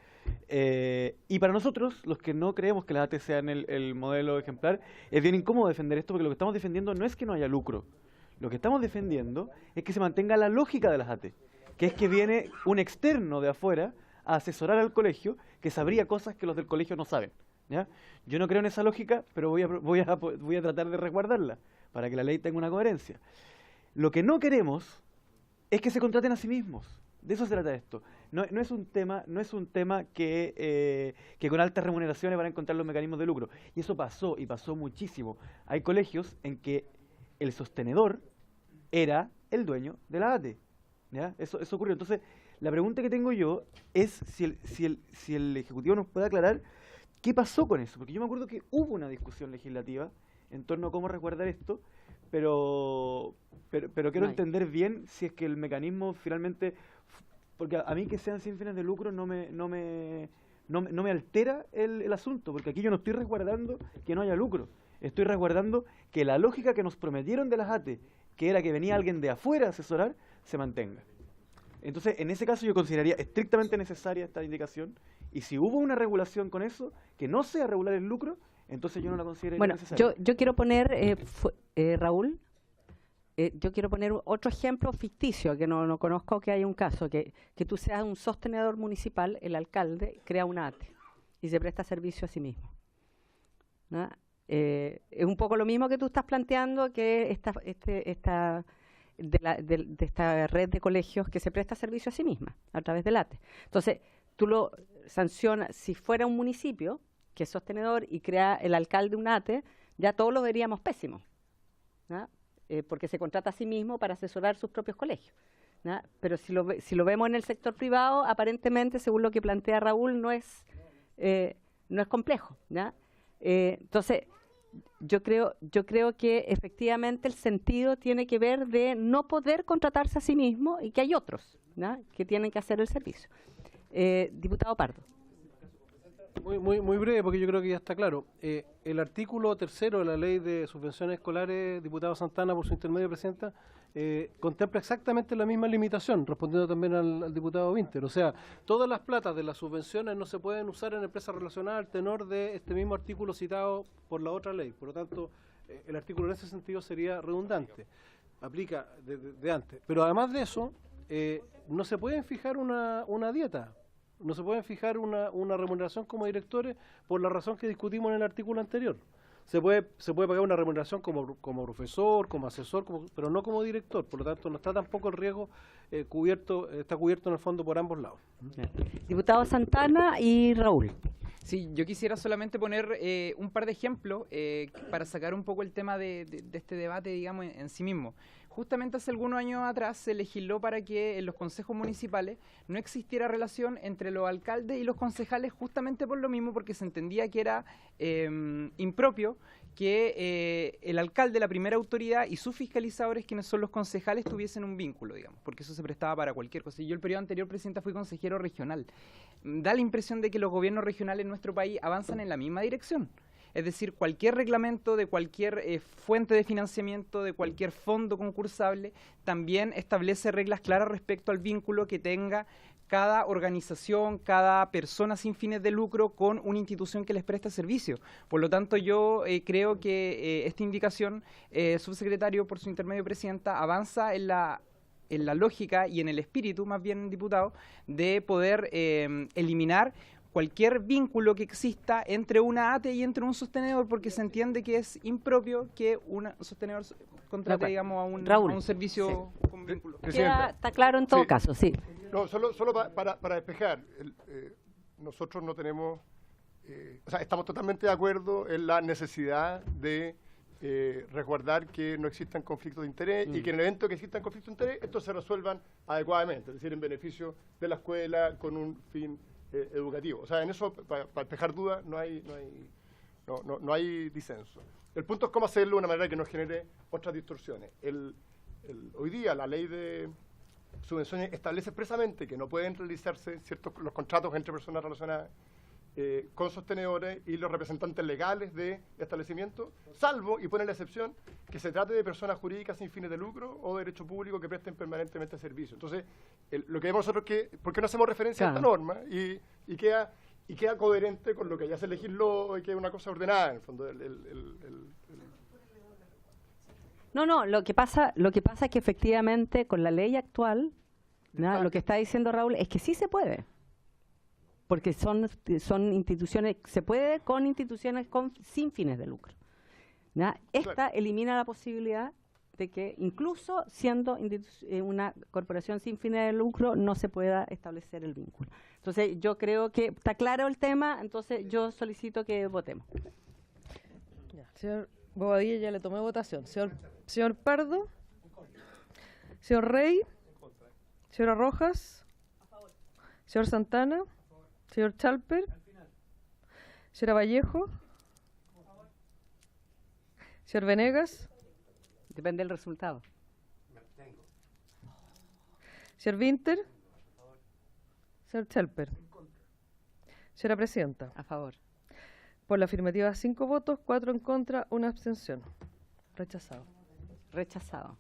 Y para nosotros, los que no creemos que las ATE sean el modelo ejemplar, es bien incómodo defender esto porque lo que estamos defendiendo no es que no haya lucro. Lo que estamos defendiendo es que se mantenga la lógica de las ATE, que es que viene un externo de afuera a asesorar al colegio que sabría cosas que los del colegio no saben, ¿ya? Yo no creo en esa lógica, pero voy a tratar de resguardarla para que la ley tenga una coherencia. Lo que no queremos es que se contraten a sí mismos. De eso se trata esto. No es un tema que con altas remuneraciones van a encontrar los mecanismos de lucro. Y eso pasó, y pasó muchísimo. Hay colegios en que el sostenedor era el dueño de la ATE, ¿ya? Eso ocurrió. Entonces, la pregunta que tengo yo es si el Ejecutivo nos puede aclarar qué pasó con eso. Porque yo me acuerdo que hubo una discusión legislativa en torno a cómo resguardar esto, pero quiero entender bien si es que el mecanismo finalmente, porque a mí que sean sin fines de lucro no me altera el asunto, porque aquí yo no estoy resguardando que no haya lucro, estoy resguardando que la lógica que nos prometieron de las ATE, que era que venía alguien de afuera a asesorar, se mantenga. Entonces, en ese caso yo consideraría estrictamente necesaria esta indicación, y si hubo una regulación con eso, que no sea regular el lucro, entonces yo no la considero necesaria. Bueno, yo quiero poner, Raúl, yo quiero poner otro ejemplo ficticio, que no conozco que haya un caso, que tú seas un sostenedor municipal, el alcalde crea una ATE y se presta servicio a sí mismo, ¿no? Es un poco lo mismo que tú estás planteando, que esta red de colegios que se presta servicio a sí misma a través del ATE. Entonces, tú lo sancionas, si fuera un municipio que es sostenedor y crea el alcalde un ATE, ya todos lo veríamos pésimo, ¿no? Porque se contrata a sí mismo para asesorar sus propios colegios, ¿no? Pero si lo vemos en el sector privado, aparentemente, según lo que plantea Raúl, no es complejo, ¿no? Entonces, yo creo que efectivamente el sentido tiene que ver de no poder contratarse a sí mismo y que hay otros, ¿no?, que tienen que hacer el servicio. Diputado Pardo. Muy breve, porque yo creo que ya está claro. El artículo 3º de la Ley de Subvenciones Escolares, diputado Santana, por su intermedio, Presidenta, contempla exactamente la misma limitación, respondiendo también al diputado Winter. O sea, todas las platas de las subvenciones no se pueden usar en empresas relacionadas al tenor de este mismo artículo citado por la otra ley. Por lo tanto, el artículo en ese sentido sería redundante, aplica de antes. Pero además de eso, no se pueden fijar una dieta, no se pueden fijar una remuneración como directores por la razón que discutimos en el artículo anterior. Se puede pagar una remuneración como profesor, como asesor, pero no como director. Por lo tanto, no está tampoco el riesgo está cubierto en el fondo por ambos lados. Diputado Santana y Raúl. Sí, yo quisiera solamente poner un par de ejemplos para sacar un poco el tema de este debate, digamos, en sí mismo. Justamente hace algunos años atrás se legisló para que en los consejos municipales no existiera relación entre los alcaldes y los concejales, justamente por lo mismo, porque se entendía que era impropio que el alcalde, la primera autoridad, y sus fiscalizadores, quienes son los concejales, tuviesen un vínculo, digamos, porque eso se prestaba para cualquier cosa. Y yo el periodo anterior, presidenta, fui consejero regional. Da la impresión de que los gobiernos regionales en nuestro país avanzan en la misma dirección. Es decir, cualquier reglamento de cualquier fuente de financiamiento, de cualquier fondo concursable, también establece reglas claras respecto al vínculo que tenga cada organización, cada persona sin fines de lucro con una institución que les presta servicio. Por lo tanto, yo creo que esta indicación, subsecretario, por su intermedio, presidenta, avanza en la lógica y en el espíritu, más bien, diputado, de poder eliminar cualquier vínculo que exista entre una ATE y entre un sostenedor, porque se entiende que es impropio que un sostenedor contrate, digamos, a un servicio con vínculo. Está claro en todo caso, sí. No, solo para despejar, nosotros no tenemos, o sea, estamos totalmente de acuerdo en la necesidad de resguardar que no existan conflictos de interés y que en el evento que existan conflictos de interés, estos se resuelvan adecuadamente, es decir, en beneficio de la escuela con un fin educativo. O sea, en eso, para despejar dudas, no hay disenso. El punto es cómo hacerlo de una manera que no genere otras distorsiones. Hoy día la ley de subvenciones establece expresamente que no pueden realizarse los contratos entre personas relacionadas con sostenedores y los representantes legales de establecimiento, salvo, y pone la excepción, que se trate de personas jurídicas sin fines de lucro o de derecho público que presten permanentemente servicio. Entonces, lo que vemos nosotros es que, ¿por qué no hacemos referencia a esta norma? Y queda coherente con lo que ya se legisló y que es una cosa ordenada, en el fondo. No, lo que pasa es que efectivamente con la ley actual, lo que está diciendo Raúl es que sí se puede. Porque son instituciones, se puede con instituciones sin fines de lucro. Esta elimina la posibilidad de que incluso siendo una corporación sin fines de lucro no se pueda establecer el vínculo. Entonces yo creo que está claro el tema, entonces yo solicito que votemos. Señor Bobadilla, ya le tomé votación. Señor Pardo, señor Rey, señora Rojas, señor Santana, señor Chalper, señora Vallejo, señor Venegas. Depende del resultado. Señor Winter, señor Chalper, señora Presidenta. A favor. Por la afirmativa 5 votos, 4 en contra, 1 abstención. Rechazado. Rechazado.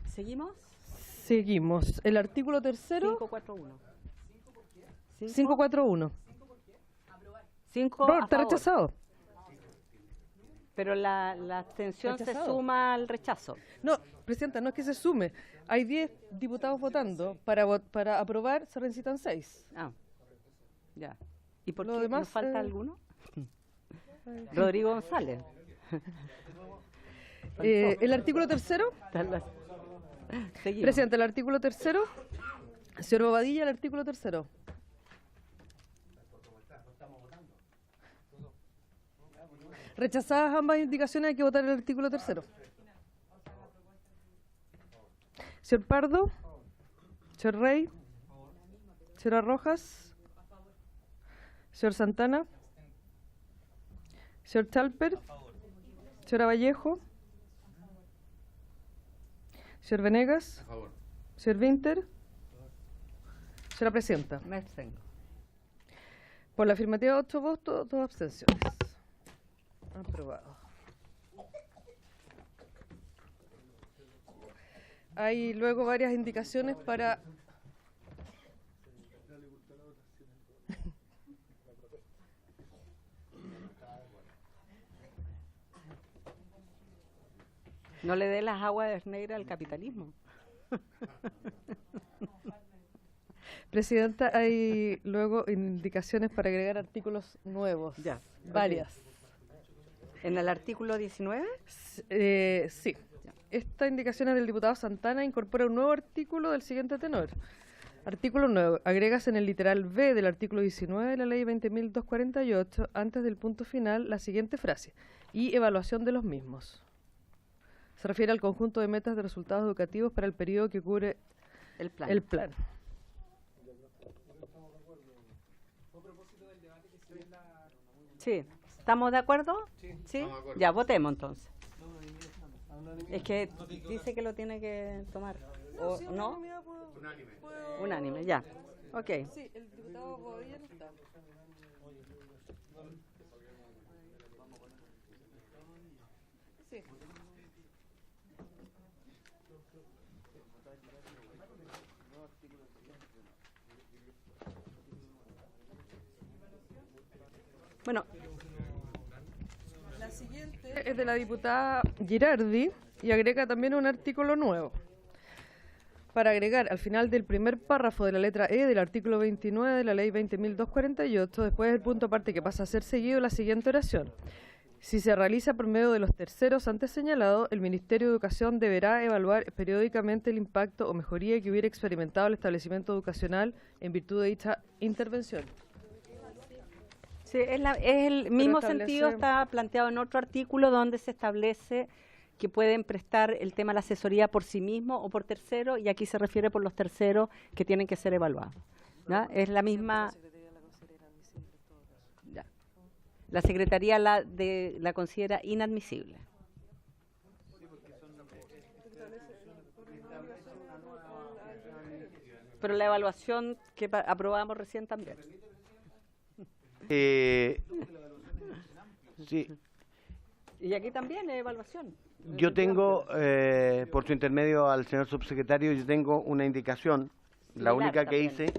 ¿Seguimos? Seguimos. El artículo tercero. 541. 541. 5 no, está rechazado. Pero la abstención se suma al rechazo. No, Presidenta, no es que se sume. Hay 10 diputados votando. Para aprobar se necesitan 6. Ah, ya. ¿Y por Lo qué demás, nos falta alguno? Rodrigo González. El artículo tercero. Presidente, el artículo tercero. Señor Bobadilla, el artículo tercero. Rechazadas ambas indicaciones, hay que votar el artículo tercero. Señor Pardo, señor Rey, señora Rojas, señor Santana, señor Chalper, señora Vallejo, señor Venegas, señor Winter, señora Presidenta. Me abstengo. Por la afirmativa 8 votos, 2 abstenciones. Aprobado. Hay luego varias indicaciones para No le dé las aguas negras al capitalismo. Presidenta, hay luego indicaciones para agregar artículos nuevos. Ya, varias. ¿En el artículo 19? Sí. Esta indicación es del diputado Santana, incorpora un nuevo artículo del siguiente tenor. Artículo 9. Agregas en el literal B del artículo 19 de la ley 20.248, antes del punto final, la siguiente frase. Y evaluación de los mismos. Se refiere al conjunto de metas de resultados educativos para el periodo que cubre el plan. Sí. ¿Estamos de acuerdo? ¿Sí? Ya, votemos entonces. Es que dice que lo tiene que tomar. ¿O no? Unánime, ya. Ok. Sí, el diputado Bobadilla no está. Sí. Bueno, la siguiente es de la diputada Girardi y agrega también un artículo nuevo. Para agregar al final del primer párrafo de la letra E del artículo 29 de la ley 20.248, después del punto aparte que pasa a ser seguido, la siguiente oración. Si se realiza por medio de los terceros antes señalados, el Ministerio de Educación deberá evaluar periódicamente el impacto o mejoría que hubiera experimentado el establecimiento educacional en virtud de dicha intervención. sí, es el mismo sentido, está planteado en otro artículo donde se establece que pueden prestar el tema de la asesoría por sí mismo o por tercero, y aquí se refiere por los terceros que tienen que ser evaluados. ¿Ya? Es la misma... Ya. La Secretaría la considera inadmisible. Pero la evaluación que aprobamos recién también. Sí. Y aquí también es evaluación. Yo tengo, por su intermedio al señor subsecretario, yo tengo una indicación, la única que hice,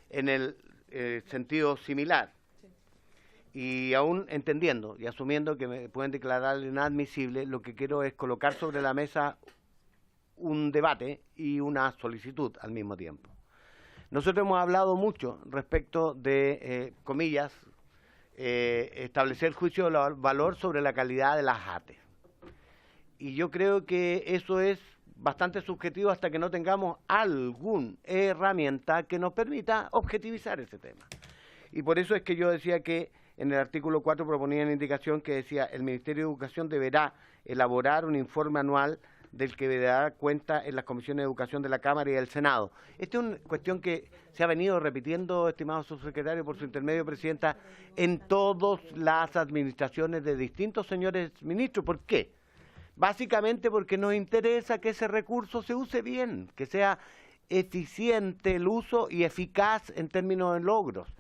en el sentido similar. Y aún entendiendo y asumiendo que me pueden declarar inadmisible, lo que quiero es colocar sobre la mesa un debate y una solicitud al mismo tiempo. Nosotros hemos hablado mucho respecto de, comillas, establecer juicio de valor sobre la calidad de las ATE. Y yo creo que eso es bastante subjetivo hasta que no tengamos alguna herramienta que nos permita objetivizar ese tema. Y por eso es que yo decía que en el artículo 4 proponía una indicación que decía: el Ministerio de Educación deberá elaborar un informe anual del que dará cuenta en las comisiones de educación de la Cámara y del Senado. Esta es una cuestión que se ha venido repitiendo, estimado subsecretario, por su intermedio, Presidenta, en todas las administraciones de distintos señores ministros. ¿Por qué? Básicamente porque nos interesa que ese recurso se use bien, que sea eficiente el uso y eficaz en términos de logros.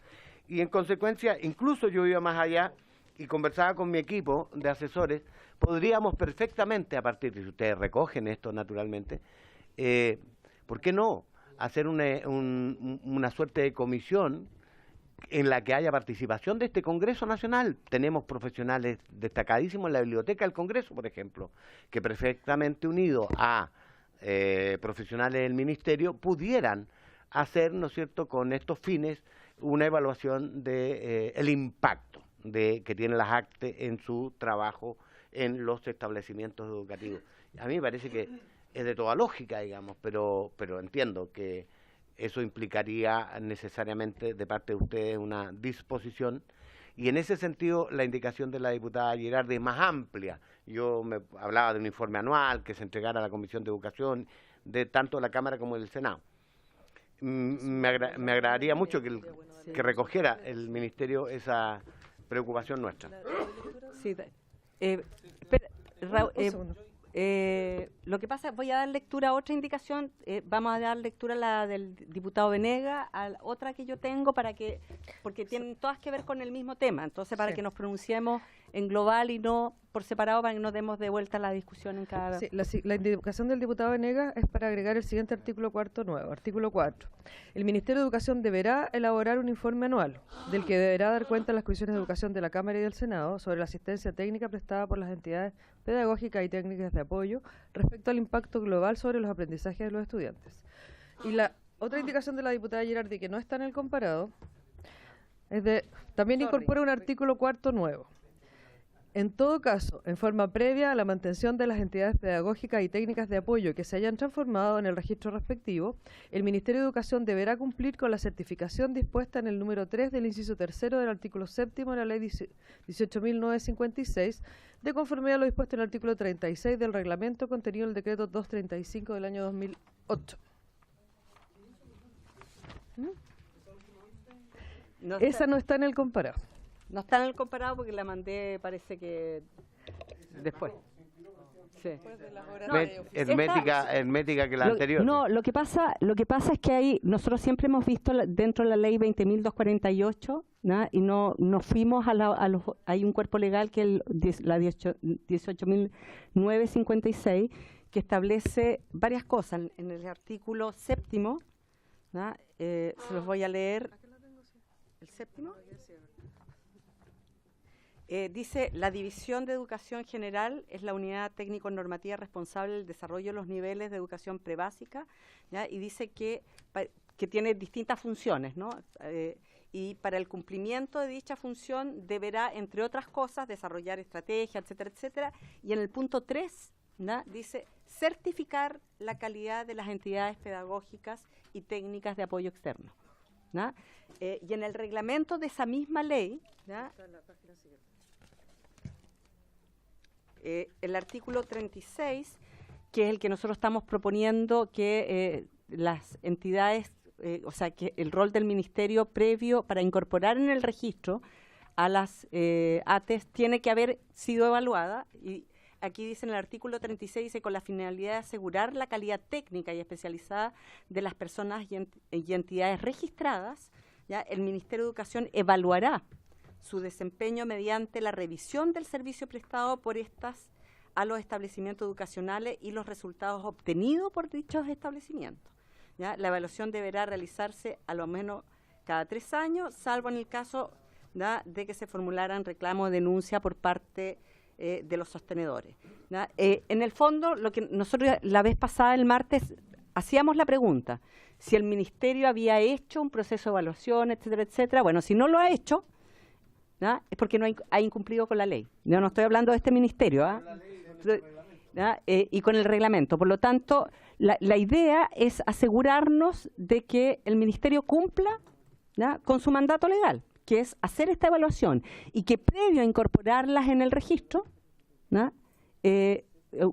Y en consecuencia, incluso yo iba más allá y conversaba con mi equipo de asesores, podríamos perfectamente, a partir de si ustedes recogen esto naturalmente, ¿por qué no hacer una suerte de comisión en la que haya participación de este Congreso Nacional? Tenemos profesionales destacadísimos en la Biblioteca del Congreso, por ejemplo, que perfectamente unidos a profesionales del Ministerio pudieran hacer, ¿no es cierto?, con estos fines, una evaluación de el impacto que tienen las ACTE en su trabajo en los establecimientos educativos. A mí me parece que es de toda lógica, digamos, pero entiendo que eso implicaría necesariamente de parte de ustedes una disposición, y en ese sentido la indicación de la diputada Girardi es más amplia. Yo me hablaba de un informe anual que se entregara a la Comisión de Educación de tanto la Cámara como del Senado. Me agradaría mucho que recogiera el Ministerio esa preocupación nuestra. Sí, lo que pasa, voy a dar lectura a otra indicación, vamos a dar lectura a la del diputado Venegas, a la otra que yo tengo, porque tienen todas que ver con el mismo tema, entonces para que nos pronunciemos en global y no por separado para que no demos de vuelta la discusión en cada... Sí, la indicación del diputado Venegas es para agregar el siguiente artículo cuarto nuevo. Artículo 4. El Ministerio de Educación deberá elaborar un informe anual, del que deberá dar cuenta en las comisiones de educación de la Cámara y del Senado sobre la asistencia técnica prestada por las entidades pedagógicas y técnicas de apoyo respecto al impacto global sobre los aprendizajes de los estudiantes. Y la otra indicación de la diputada Girardi, que no está en el comparado, es de también incorpora un artículo cuarto nuevo. En todo caso, en forma previa a la mantención de las entidades pedagógicas y técnicas de apoyo que se hayan transformado en el registro respectivo, el Ministerio de Educación deberá cumplir con la certificación dispuesta en el número 3 del inciso tercero del artículo 7º de la Ley 18.956, de conformidad a lo dispuesto en el artículo 36 del reglamento contenido en el decreto 235 del año 2008. Esa no está en el comparado. No está en el comparado porque la mandé, parece que después. Sí. Hermética que la anterior. No, lo que pasa es que ahí nosotros siempre hemos visto dentro de la ley 20.248, ¿no? Y no fuimos hay un cuerpo legal que es la 18.956 que establece varias cosas. En el artículo 7º, ¿no? Se los voy a leer. ¿El 7º? Dice, la División de Educación General es la unidad técnico-normativa responsable del desarrollo de los niveles de educación prebásica, ¿ya? Y dice que tiene distintas funciones, ¿no? Y para el cumplimiento de dicha función deberá, entre otras cosas, desarrollar estrategias, etcétera, etcétera. Y en el punto 3, ¿no? Dice, certificar la calidad de las entidades pedagógicas y técnicas de apoyo externo, ¿no? Y en el reglamento de esa misma ley, ¿no? El artículo 36, que es el que nosotros estamos proponiendo que las entidades, o sea, que el rol del ministerio previo para incorporar en el registro a las ATES tiene que haber sido evaluada. Y aquí dice en el artículo 36, dice, con la finalidad de asegurar la calidad técnica y especializada de las personas y entidades registradas, ¿ya? El Ministerio de Educación evaluará su desempeño mediante la revisión del servicio prestado por estas a los establecimientos educacionales y los resultados obtenidos por dichos establecimientos, ¿ya? La evaluación deberá realizarse a lo menos cada 3 años, salvo en el caso, ¿ya?, de que se formularan reclamos o denuncia por parte de los sostenedores, ¿ya? En el fondo, lo que nosotros la vez pasada, el martes, hacíamos la pregunta, si el Ministerio había hecho un proceso de evaluación, etcétera, etcétera. Bueno, si no lo ha hecho, ¿no?, es porque no ha incumplido con la ley. Yo no estoy hablando de este ministerio, y con el reglamento. Por lo tanto, la idea es asegurarnos de que el ministerio cumpla, ¿no?, con su mandato legal, que es hacer esta evaluación, y que previo a incorporarlas en el registro, ¿no?,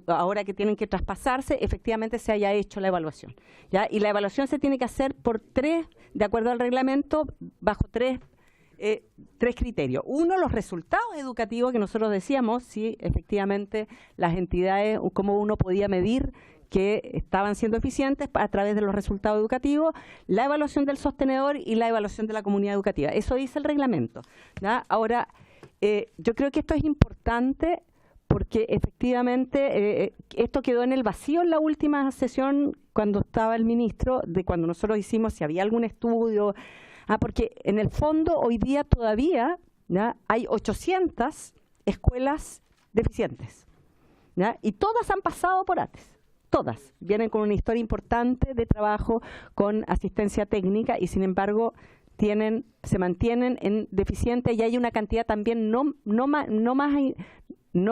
ahora que tienen que traspasarse, efectivamente se haya hecho la evaluación, ¿ya? Y la evaluación se tiene que hacer por 3, de acuerdo al reglamento, bajo 3 criterios. Uno, los resultados educativos que nosotros decíamos, si efectivamente las entidades, cómo uno podía medir que estaban siendo eficientes a través de los resultados educativos, la evaluación del sostenedor y la evaluación de la comunidad educativa. Eso dice el reglamento, ¿ya? Ahora, yo creo que esto es importante porque efectivamente esto quedó en el vacío en la última sesión cuando estaba el ministro, de cuando nosotros hicimos si había algún estudio. Porque en el fondo hoy día todavía, ¿ya?, hay 800 escuelas deficientes, ¿ya?, y todas han pasado por ATES, todas. Vienen con una historia importante de trabajo con asistencia técnica y sin embargo se mantienen en deficientes, y hay una cantidad también no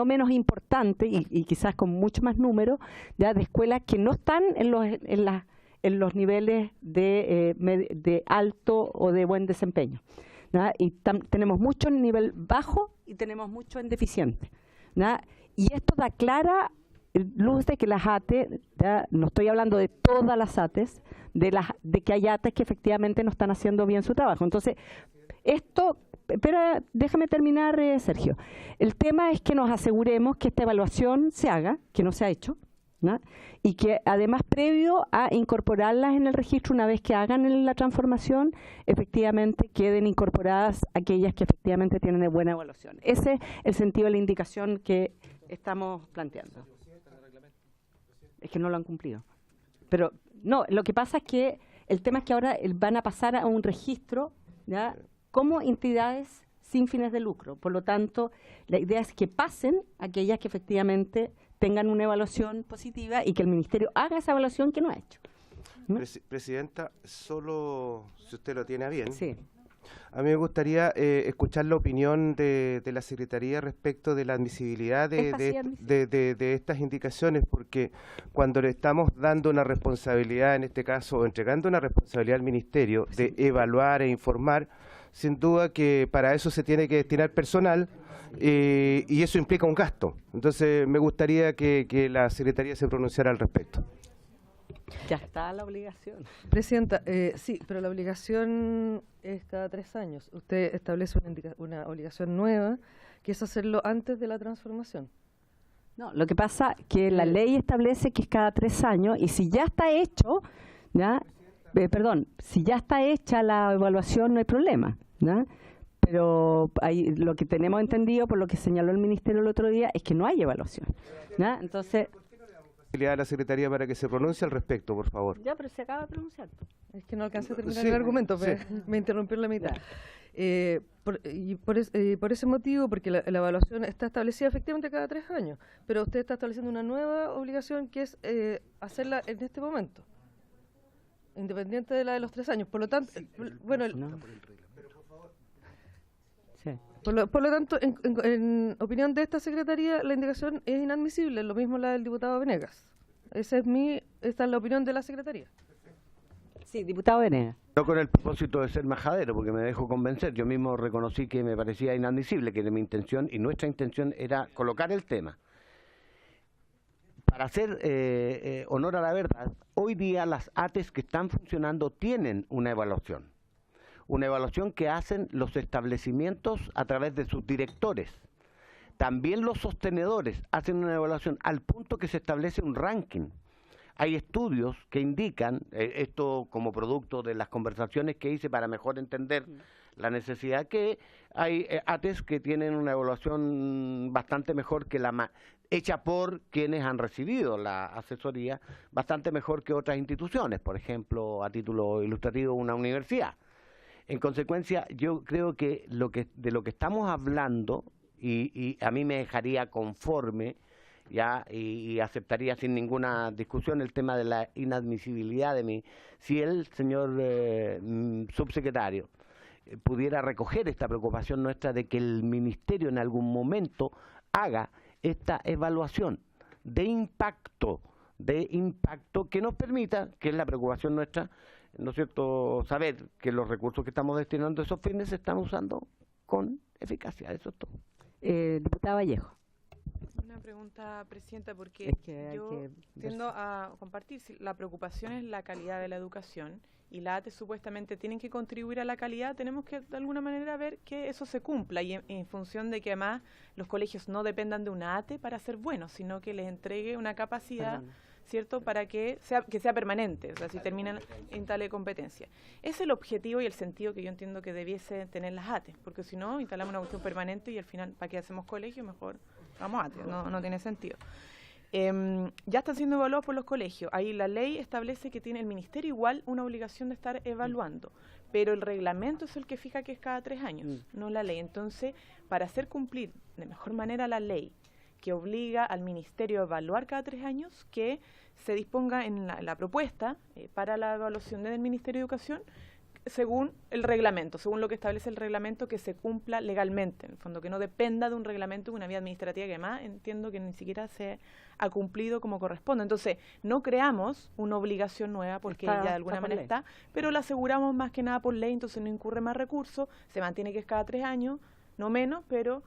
menos importante y quizás con mucho más número, ¿ya?, de escuelas que no están en los niveles de alto o de buen desempeño, ¿no? Y tenemos mucho en nivel bajo y tenemos mucho en deficiente, ¿no? Y esto da clara luz de que las ATES, ¿ya?, no estoy hablando de todas las ATES, de que hay ATES que efectivamente no están haciendo bien su trabajo. Entonces, pero déjame terminar, Sergio. El tema es que nos aseguremos que esta evaluación se haga, que no se ha hecho, ¿no? Y que además previo a incorporarlas en el registro, una vez que hagan la transformación, efectivamente queden incorporadas aquellas que efectivamente tienen buena evaluación. Ese es el sentido de la indicación que estamos planteando. Es que no lo han cumplido. Pero no, lo que pasa es que el tema es que ahora van a pasar a un registro, ¿ya?, como entidades sin fines de lucro. Por lo tanto, la idea es que pasen aquellas que efectivamente tengan una evaluación positiva y que el Ministerio haga esa evaluación que no ha hecho. ¿No? Presidenta, solo si usted lo tiene a bien. Sí. A mí me gustaría escuchar la opinión de la Secretaría respecto de la admisibilidad de estas indicaciones, porque cuando le estamos dando una responsabilidad, en este caso, o entregando una responsabilidad al Ministerio de evaluar e informar, sin duda que para eso se tiene que destinar personal, y eso implica un gasto. Entonces, me gustaría que la Secretaría se pronunciara al respecto. Ya está la obligación. Presidenta, sí, pero la obligación es cada 3 años. Usted establece una obligación nueva, que es hacerlo antes de la transformación. No, lo que pasa es que la ley establece que es cada 3 años, y si ya está hecho, ¿ya? Si ya está hecha la evaluación no hay problema, ¿ya? Pero lo que tenemos entendido, por lo que señaló el Ministerio el otro día, es que no hay evaluación, ¿ya? Entonces, a la Secretaría para que se pronuncie al respecto, por favor. ya, pero se acaba de pronunciar. Es que no alcancé a terminar el argumento, me interrumpió en la mitad. Por ese motivo, porque la evaluación está establecida efectivamente cada 3 años, pero usted está estableciendo una nueva obligación que es hacerla en este momento, independiente de la de los 3 años. Por lo tanto, por lo tanto, en opinión de esta Secretaría, la indicación es inadmisible, lo mismo la del diputado Venegas. Esta es la opinión de la Secretaría. Sí, diputado Venegas. No con el propósito de ser majadero, porque me dejo convencer. Yo mismo reconocí que me parecía inadmisible, que mi intención y nuestra intención era colocar el tema. Para hacer honor a la verdad, hoy día las ATES que están funcionando tienen una evaluación que hacen los establecimientos a través de sus directores. También los sostenedores hacen una evaluación al punto que se establece un ranking. Hay estudios que indican, esto como producto de las conversaciones que hice para mejor entender la necesidad, que hay ATES que tienen una evaluación bastante mejor que la hecha por quienes han recibido la asesoría, bastante mejor que otras instituciones, por ejemplo, a título ilustrativo, una universidad. En consecuencia, yo creo que de lo que estamos hablando, y a mí me dejaría conforme, ya, y aceptaría sin ninguna discusión el tema de la inadmisibilidad de mí, si el señor subsecretario pudiera recoger esta preocupación nuestra de que el Ministerio en algún momento haga esta evaluación de impacto que nos permita, que es la preocupación nuestra, ¿no es cierto?, saber que los recursos que estamos destinando a esos fines se están usando con eficacia. Eso es todo. Diputada Vallejo. Una pregunta, Presidenta, porque es que yo tiendo a compartir, si la preocupación es la calidad de la educación y la ATE supuestamente tienen que contribuir a la calidad, tenemos que de alguna manera ver que eso se cumpla y en función de que además los colegios no dependan de una ATE para ser buenos, sino que les entregue una capacidad, ¿cierto?, para que sea permanente, o sea, si terminan en tal competencia. Es el objetivo y el sentido que yo entiendo que debiese tener las ATE, porque si no, instalamos una cuestión permanente y al final, ¿para qué hacemos colegio? Mejor vamos ATE, no tiene sentido. Ya están siendo evaluados por los colegios. Ahí la ley establece que tiene el Ministerio igual una obligación de estar evaluando, pero el reglamento es el que fija que es cada 3 años, no la ley. Entonces, para hacer cumplir de mejor manera la ley, que obliga al Ministerio a evaluar cada 3 años, que se disponga en la propuesta para la evaluación del Ministerio de Educación, según el reglamento, según lo que establece el reglamento, que se cumpla legalmente, en el fondo, que no dependa de un reglamento, de una vía administrativa que además entiendo que ni siquiera se ha cumplido como corresponde. Entonces, no creamos una obligación nueva, porque ya de alguna manera está, pero la aseguramos más que nada por ley, entonces no incurre más recursos, se mantiene que es cada 3 años, no menos, pero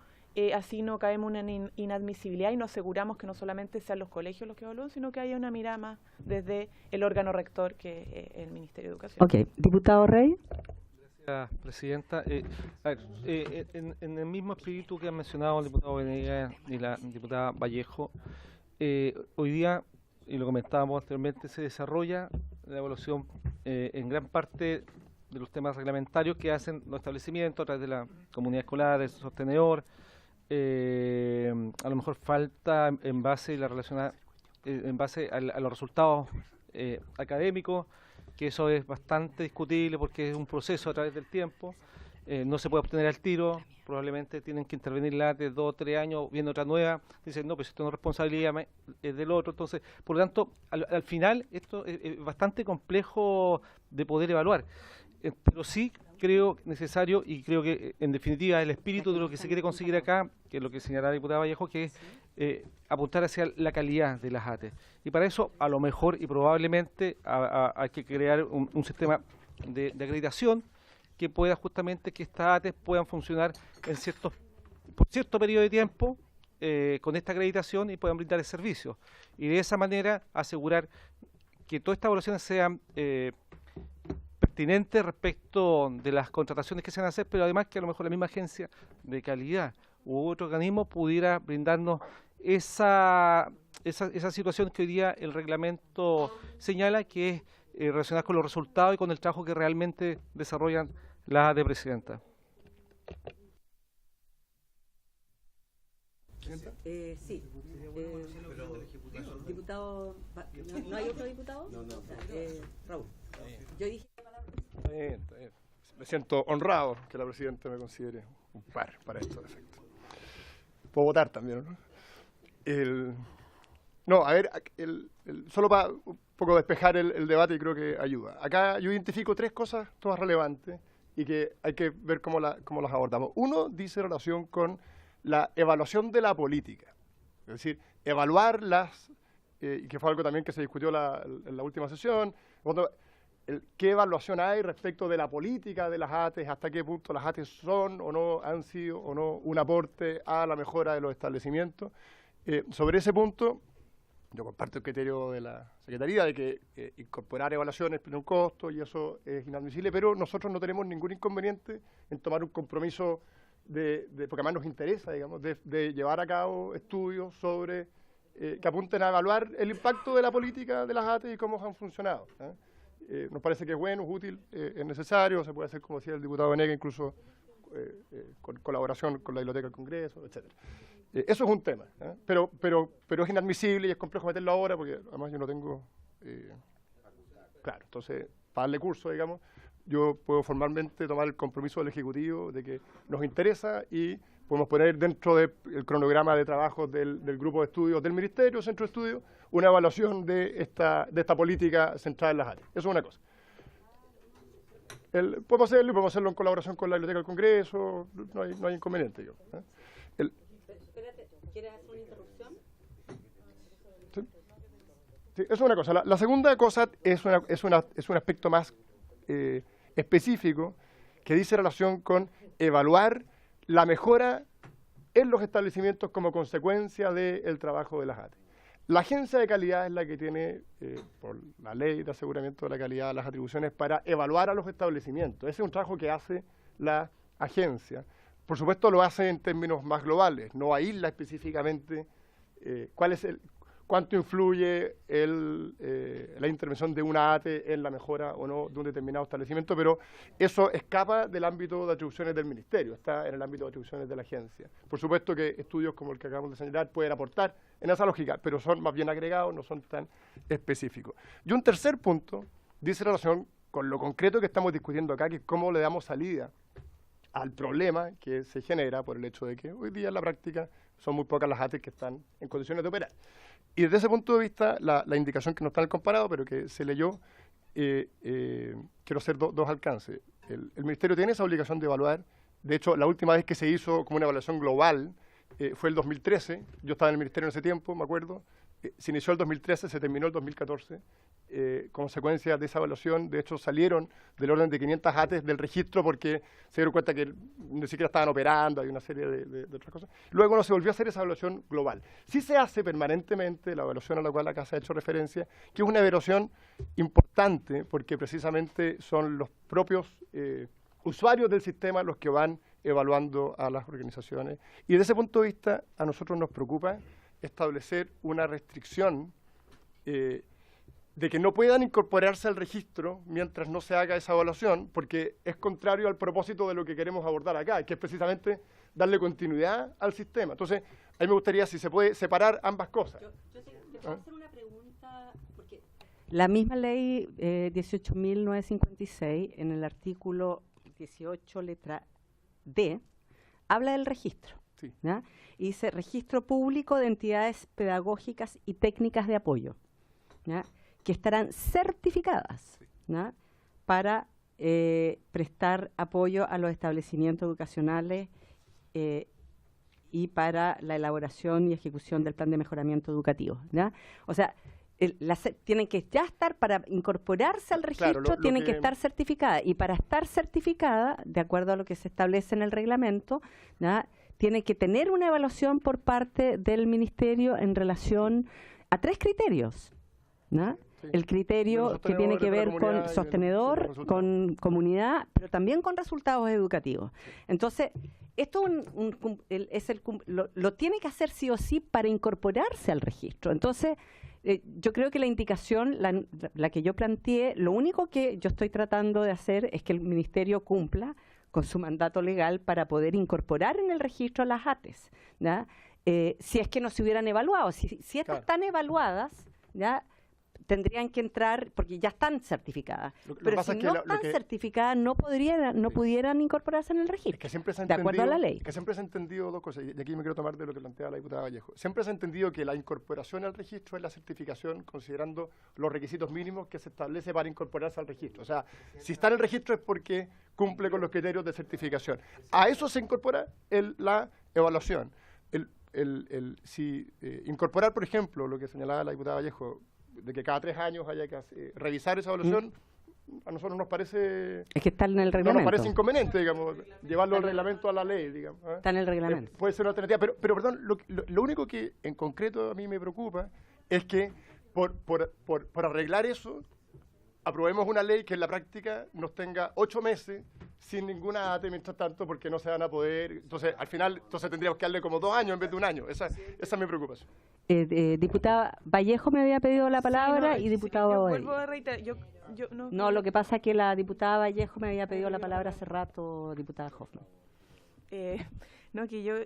así no caemos en una inadmisibilidad y nos aseguramos que no solamente sean los colegios los que evalúan, sino que haya una mirada más desde el órgano rector, que es el Ministerio de Educación. Ok. Diputado Rey. Gracias, Presidenta. En el mismo espíritu que han mencionado el diputado Venegas y la diputada Vallejo, hoy día y lo comentábamos anteriormente, se desarrolla la evaluación en gran parte de los temas reglamentarios que hacen los establecimientos a través de la comunidad escolar, el sostenedor. A lo mejor falta en base a los resultados académicos, que eso es bastante discutible porque es un proceso a través del tiempo. No se puede obtener al tiro, probablemente tienen que intervenir la de 2 o 3 años viendo otra nueva, dicen no, pues esto no es responsabilidad es del otro, entonces, por lo tanto, al final esto es bastante complejo de poder evaluar, pero sí creo necesario y creo que en definitiva el espíritu de lo que se quiere conseguir acá, que es lo que señalaba la diputada Vallejo, que es apuntar hacia la calidad de las ATE, y para eso a lo mejor y probablemente hay que crear un sistema de acreditación que pueda justamente que estas ATES puedan funcionar por cierto periodo de tiempo con esta acreditación y puedan brindar el servicio. Y de esa manera asegurar que todas estas evaluaciones sean pertinentes respecto de las contrataciones que se van a hacer, pero además que a lo mejor la misma agencia de calidad u otro organismo pudiera brindarnos esa situación que hoy día el reglamento señala, que es relacionadas con los resultados y con el trabajo que realmente desarrollan las ATE presidenta. Sí. Diputado, ¿no hay otro diputado? No. Raúl. Yo dije Está bien. Me siento honrado que la presidenta me considere un par para estos efectos. Puedo votar también, ¿no? No, a ver, solo para un poco despejar el debate, y creo que ayuda. Acá yo identifico 3 cosas todas relevantes y que hay que ver cómo las abordamos. Uno dice relación con la evaluación de la política, es decir, evaluar y que fue algo también que se discutió en la última sesión, qué evaluación hay respecto de la política de las ATES, hasta qué punto las ATES son o no, han sido o no un aporte a la mejora de los establecimientos. Sobre ese punto, yo comparto el criterio de la Secretaría de que incorporar evaluaciones tiene un costo y eso es inadmisible, pero nosotros no tenemos ningún inconveniente en tomar un compromiso porque además nos interesa, digamos, de llevar a cabo estudios sobre que apunten a evaluar el impacto de la política de las ATE y cómo han funcionado. Nos parece que es bueno, es útil, es necesario, se puede hacer, como decía el diputado Venegas, incluso con colaboración con la Biblioteca del Congreso, etcétera. Eso es un tema, pero es inadmisible y es complejo meterlo ahora porque además yo no tengo... claro, entonces, para darle curso, digamos, yo puedo formalmente tomar el compromiso del Ejecutivo de que nos interesa y podemos poner dentro del cronograma de trabajo del grupo de estudios del Ministerio, Centro de Estudios, una evaluación de esta política centrada en las áreas. Eso es una cosa. Podemos hacerlo en colaboración con la Biblioteca del Congreso, no hay inconveniente. Espérate, ¿quieres hacer una interrupción? Sí, eso es una cosa. La segunda cosa es un aspecto más específico que dice relación con evaluar la mejora en los establecimientos como consecuencia del trabajo de las ATE. La agencia de calidad es la que tiene, por la ley de aseguramiento de la calidad, las atribuciones para evaluar a los establecimientos. Ese es un trabajo que hace la agencia. Por supuesto lo hace en términos más globales, no aísla específicamente cuánto influye la intervención de una ATE en la mejora o no de un determinado establecimiento, pero eso escapa del ámbito de atribuciones del Ministerio, está en el ámbito de atribuciones de la agencia. Por supuesto que estudios como el que acabamos de señalar pueden aportar en esa lógica, pero son más bien agregados, no son tan específicos. Y un tercer punto dice relación con lo concreto que estamos discutiendo acá, que es cómo le damos salida al problema que se genera por el hecho de que hoy día en la práctica son muy pocas las ATES que están en condiciones de operar. Y desde ese punto de vista, la indicación que no está en el comparado, pero que se leyó, quiero hacer dos alcances. El Ministerio tiene esa obligación de evaluar. De hecho, la última vez que se hizo como una evaluación global fue el 2013. Yo estaba en el Ministerio en ese tiempo, me acuerdo. Se inició el 2013, se terminó el 2014. Consecuencia de esa evaluación, de hecho, salieron del orden de 500 ATES del registro porque se dieron cuenta que ni siquiera estaban operando, hay una serie de otras cosas. Luego no se volvió a hacer esa evaluación global. Sí se hace permanentemente la evaluación a la cual acá se ha hecho referencia, que es una evaluación importante porque precisamente son los propios usuarios del sistema los que van evaluando a las organizaciones. Y desde ese punto de vista, a nosotros nos preocupa establecer una restricción de que no puedan incorporarse al registro mientras no se haga esa evaluación, porque es contrario al propósito de lo que queremos abordar acá, que es precisamente darle continuidad al sistema. Entonces, a mí me gustaría si se puede separar ambas cosas. Yo te puedo hacer una pregunta, porque la misma ley 18.956, en el artículo 18, letra D, habla del registro. Sí. ¿Ya? Y dice registro público de entidades pedagógicas y técnicas de apoyo, ¿ya? Que estarán certificadas, ¿ya? Para prestar apoyo a los establecimientos educacionales y para la elaboración y ejecución del plan de mejoramiento educativo, ¿ya? O sea, tienen que ya estar, para incorporarse al registro, Claro, tienen que estar certificadas. Y para estar certificada, de acuerdo a lo que se establece en el reglamento, ¿ya? Tiene que tener una evaluación por parte del Ministerio en relación a 3 criterios, ¿no? Sí. El criterio que tiene que ver con sostenedor, con comunidad, pero también con resultados educativos. Sí. Entonces, esto lo tiene que hacer sí o sí para incorporarse al registro. Entonces, yo creo que la indicación, la que yo planteé, lo único que yo estoy tratando de hacer es que el Ministerio cumpla con su mandato legal para poder incorporar en el registro a las ATES, ¿ya? Si es que no se hubieran evaluado. Si estas están evaluadas, ¿ya? Tendrían que entrar, porque ya están certificadas. Pero si no están certificadas, no pudieran incorporarse en el registro, que siempre se de acuerdo a la ley. Que siempre se ha entendido dos cosas, y aquí me quiero tomar de lo que planteaba la diputada Vallejo. Siempre se ha entendido que la incorporación al registro es la certificación, considerando los requisitos mínimos que se establece para incorporarse al registro. O sea, si está en el registro es porque cumple con los criterios de certificación. A eso se incorpora la evaluación. Incorporar, por ejemplo, lo que señalaba la diputada Vallejo, de que cada 3 años haya que revisar esa evaluación, a nosotros nos parece... Es que está en el reglamento. No nos parece inconveniente, digamos, llevarlo al reglamento a la ley, digamos. Está en el reglamento. Puede ser una alternativa, pero perdón, lo único que en concreto a mí me preocupa es que por arreglar eso, aprobemos una ley que en la práctica nos tenga 8 meses sin ninguna ATE mientras tanto, porque no se van a poder... Entonces, al final, tendríamos que darle como 2 años en vez de 1 año. Esa es mi preocupación. Diputada Vallejo me había pedido la palabra, y diputado... vuelvo a reiterar, no, lo que pasa es que la diputada Vallejo me había pedido la palabra hace rato, diputada Hoffman. Que yo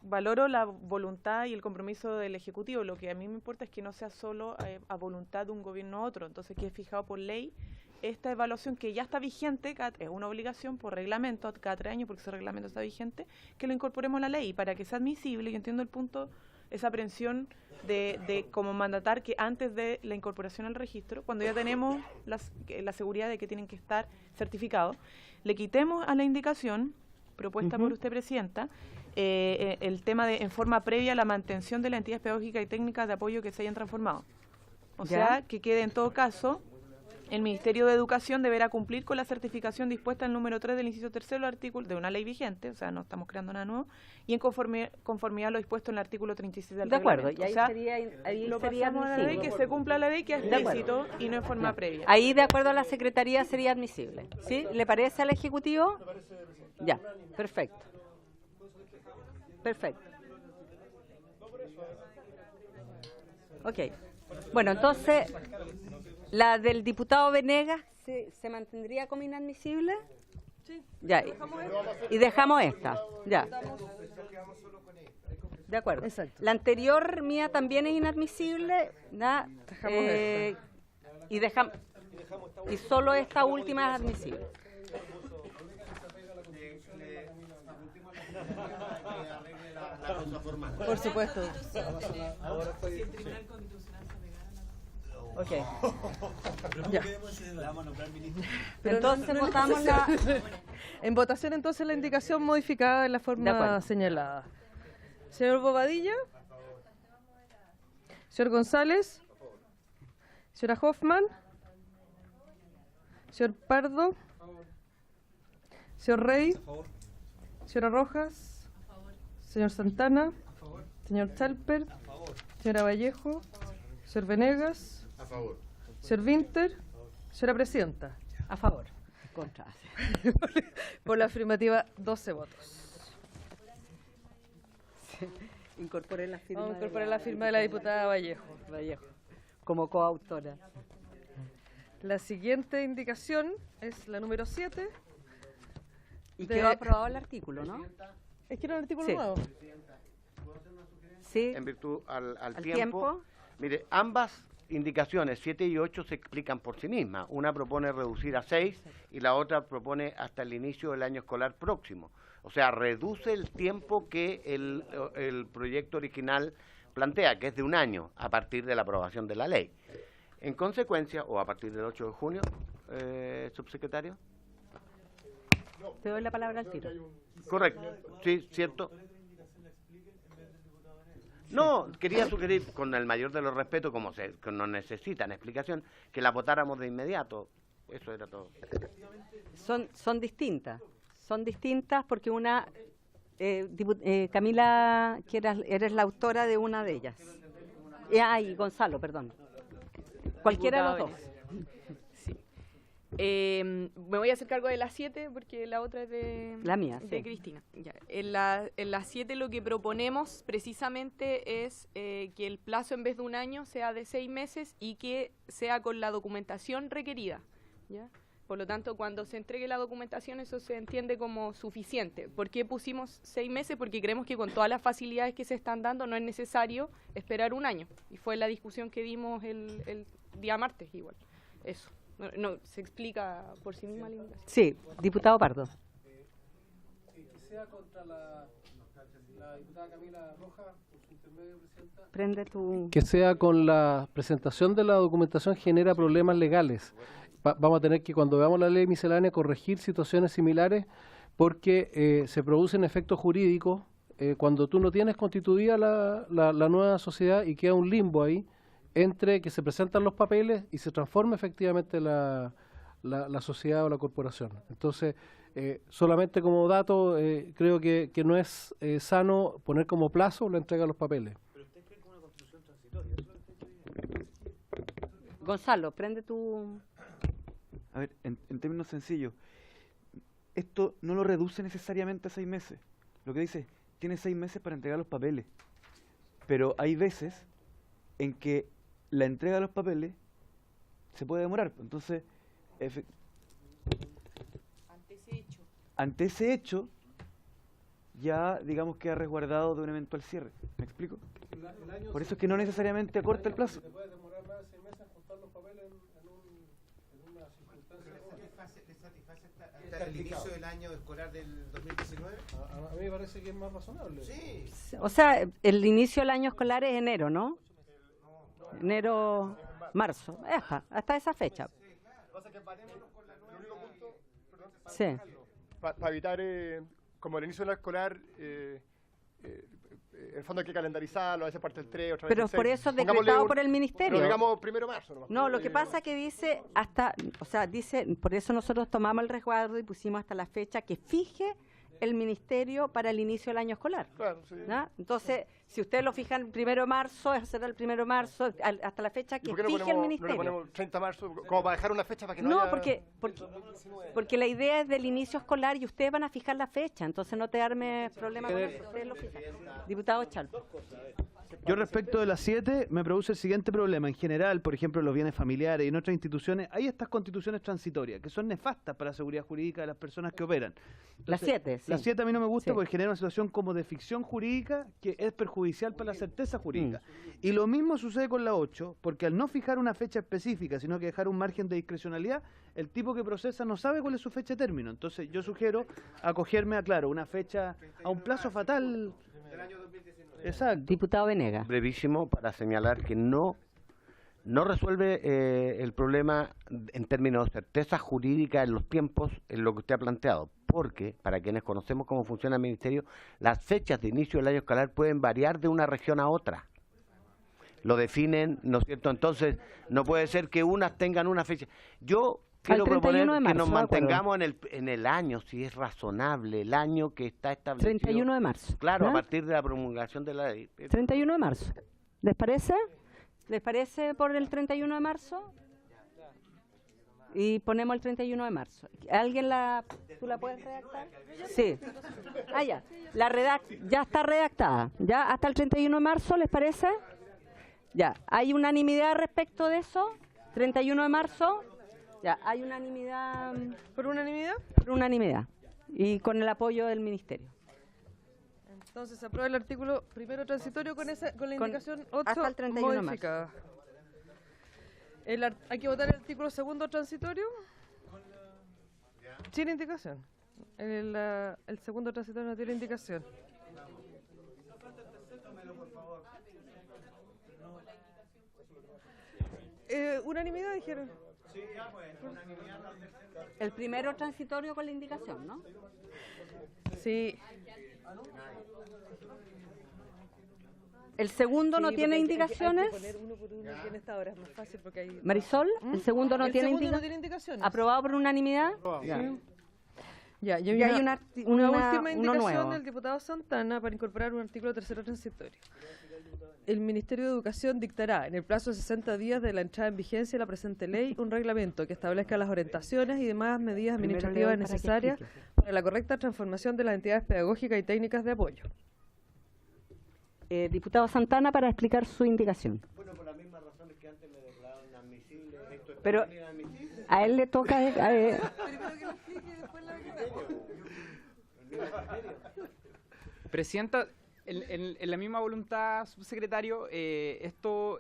valoro la voluntad y el compromiso del Ejecutivo. Lo que a mí me importa es que no sea solo a voluntad de un gobierno a otro. Entonces, que es fijado por ley esta evaluación que ya está vigente, es una obligación por reglamento cada 3 años, porque ese reglamento está vigente, que lo incorporemos a la ley para que sea admisible. Yo entiendo el punto, esa aprehensión de como mandatar que antes de la incorporación al registro, cuando ya tenemos la seguridad de que tienen que estar certificados, le quitemos a la indicación propuesta por usted, Presidenta, el tema de en forma previa la mantención de las entidades pedagógicas y técnicas de apoyo que se hayan transformado. O sea, que quede en todo caso, el Ministerio de Educación deberá cumplir con la certificación dispuesta en el número 3 del inciso 3 del artículo de una ley vigente, o sea, no estamos creando nada nuevo, y en conformidad a lo dispuesto en el artículo 36 del reglamento. De acuerdo, y ahí sería lo pasamos a la ley, que se cumpla la ley, que es explícito y no en forma previa. Ahí, de acuerdo a la Secretaría, sería admisible. ¿Sí? ¿Le parece al Ejecutivo? Ya, perfecto. Perfecto. Ok. Bueno, entonces, ¿la del diputado Venegas se mantendría como inadmisible? Sí. Ya, y dejamos esta. Ya. De acuerdo. Exacto. La anterior mía también es inadmisible. ¿Ya? Y solo esta última es admisible. Por supuesto. Ok. Ya. Entonces votamos la... En votación entonces la indicación modificada de la forma señalada. Señor Bobadilla. Señor González. Señora Hoffman. Señor Pardo. Señor Rey. Señora Rojas. Señor Santana. Señor Chalper. Señora Vallejo. Señor Venegas. A favor. Señor Winter. Señora Presidenta. A favor. Contra. Por la afirmativa, 12 votos. Incorporé la firma. Vamos a incorporar la firma de la diputada Vallejo. como coautora. La siguiente indicación es la número 7. Y quedó aprobado el artículo, ¿no? Es que era un artículo Sí. nuevo. Sí. En virtud al ¿Al tiempo. tiempo? Mire, ambas indicaciones, 7 y 8, se explican por sí mismas. Una propone reducir a 6 y la otra propone hasta el inicio del año escolar próximo. O sea, reduce el tiempo que el proyecto original plantea, que es de un año a partir de la aprobación de la ley. En consecuencia, o a partir del 8 de junio, subsecretario. Te doy la palabra al tiro. Correcto, sí, cierto. No, quería sugerir, con el mayor de los respetos, como que no necesitan explicación, que la votáramos de inmediato. Eso era todo. Son distintas. Son distintas porque una... Camila, que eres la autora de una de ellas. Y Gonzalo, perdón. Cualquiera de los dos. Sí. Me voy a hacer cargo de la 7 porque la otra es de La mía, de sí. Cristina. Ya. En la 7 lo que proponemos precisamente es que el plazo en vez de un año sea de 6 meses y que sea con la documentación requerida. ¿Ya? Por lo tanto, cuando se entregue la documentación, eso se entiende como suficiente. ¿Por qué pusimos 6 meses? Porque creemos que con todas las facilidades que se están dando no es necesario esperar un año. Y fue la discusión que dimos el día martes igual. Eso. No, se explica por sí misma la indicación. Sí, diputado Pardo. Que sea contra la diputada Camila Roja, por su intermedio, presidenta. Prende tu... Que sea con la presentación de la documentación genera problemas legales. Vamos a tener que, cuando veamos la ley miscelánea, corregir situaciones similares porque se producen efectos jurídicos cuando tú no tienes constituida la nueva sociedad y queda un limbo ahí entre que se presentan los papeles y se transforma efectivamente la sociedad o la corporación. Entonces, solamente como dato, creo que no es sano poner como plazo la entrega de los papeles. Pero usted cree que una constitución transitoria, eso es lo que estoy... Gonzalo, prende tu... A ver, en términos sencillos, esto no lo reduce necesariamente a 6 meses. Lo que dice, tiene 6 meses para entregar los papeles. Pero hay veces en que la entrega de los papeles se puede demorar. Entonces, ante ese hecho, ya digamos que ha resguardado de un eventual cierre. ¿Me explico? Por eso es que no necesariamente acorta el plazo. ¿El inicio del año escolar del 2019? A mí me parece que es más razonable. Sí. O sea, el inicio del año escolar es enero, ¿no? Enero, marzo. Hasta esa fecha. Sí. Para evitar, como el inicio de la escolar, en el fondo hay que calendarizarlo, a veces parte el 3, otra vez Pero el 6. por eso es decretado por el ministerio. Pero digamos 1 de marzo. Nomás. No, lo que pasa es que dice dice, por eso nosotros tomamos el resguardo y pusimos hasta la fecha que fije el ministerio para el inicio del año escolar. Claro, sí. ¿No? Entonces, si ustedes lo fijan el 1 de marzo, será el 1 de marzo, hasta la fecha que fije el ministerio. ¿No le ponemos 30 de marzo como para dejar una fecha para que no No, haya... porque la idea es del inicio escolar y ustedes van a fijar la fecha, entonces no te arme problema con eso, ustedes lo fijan. Diputado Chal. Yo respecto de las 7 me produce el siguiente problema. En general, por ejemplo, los bienes familiares y en otras instituciones, hay estas constituciones transitorias que son nefastas para la seguridad jurídica de las personas que operan. Las 7, sí. Las 7 a mí no me gusta Sí. porque genera una situación como de ficción jurídica que es perjudicial para la certeza jurídica. Y lo mismo sucede con la 8, porque al no fijar una fecha específica, sino que dejar un margen de discrecionalidad, el tipo que procesa no sabe cuál es su fecha de término. Entonces yo sugiero acogerme a, claro, una fecha, a un plazo fatal. Exacto. Diputado Venegas. Brevísimo para señalar que no resuelve el problema en términos de certeza jurídica en los tiempos en lo que usted ha planteado, porque para quienes conocemos cómo funciona el ministerio, las fechas de inicio del año escolar pueden variar de una región a otra. Lo definen, ¿no es cierto? Entonces, no puede ser que unas tengan una fecha. Yo quiero proponer que nos mantengamos en el año, si es razonable, el año que está establecido. 31 de marzo. Claro, ¿no? a partir de la promulgación de la ley. 31 de marzo. ¿Les parece? ¿Les parece por el 31 de marzo? Y ponemos el 31 de marzo. ¿Alguien tú la puedes redactar? Sí. Ah, ya. Ya está redactada. ¿Ya hasta el 31 de marzo, les parece? Ya, ¿hay unanimidad respecto de eso? 31 de marzo. Ya, ¿hay unanimidad? ¿Por unanimidad? Por unanimidad. Y con el apoyo del Ministerio. Entonces se aprueba el artículo primero transitorio con la indicación 8 hasta el 31 de modificada. Hay que votar el artículo segundo transitorio sin indicación. El segundo transitorio no tiene indicación. Unanimidad dijeron. El primero transitorio con la indicación, ¿no? Sí. El segundo no tiene indicaciones. Hay que poner uno por uno aquí en esta hora, es más fácil porque hay... Marisol, el segundo no tiene indicaciones. ¿Aprobado por unanimidad? Ya, y hay una una última indicación nuevo. del diputado Santana para incorporar un artículo tercero transitorio. El Ministerio de Educación dictará, en el plazo de 60 días de la entrada en vigencia de la presente ley, un reglamento que establezca las orientaciones y demás medidas administrativas necesarias para la correcta transformación de las entidades pedagógicas y técnicas de apoyo. Diputado Santana, para explicar su indicación. Bueno, por las mismas razones que antes me declararon inadmisible, esto es Pero inadmisible. a él le toca... Presidenta, en la misma voluntad, subsecretario, esto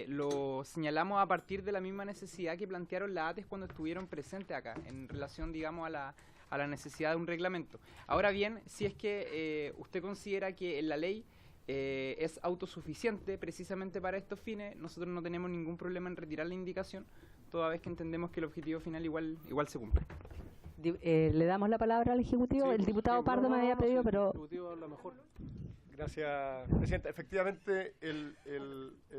lo señalamos a partir de la misma necesidad que plantearon las ATES cuando estuvieron presentes acá, en relación, digamos, a la necesidad de un reglamento. Ahora bien, si es que usted considera que en la ley es autosuficiente precisamente para estos fines, nosotros no tenemos ningún problema en retirar la indicación, toda vez que entendemos que el objetivo final igual se cumple. Le damos la palabra al Ejecutivo. El diputado Pardo me había pedido, pero... El Ejecutivo habla mejor. Gracias, Presidenta. Efectivamente,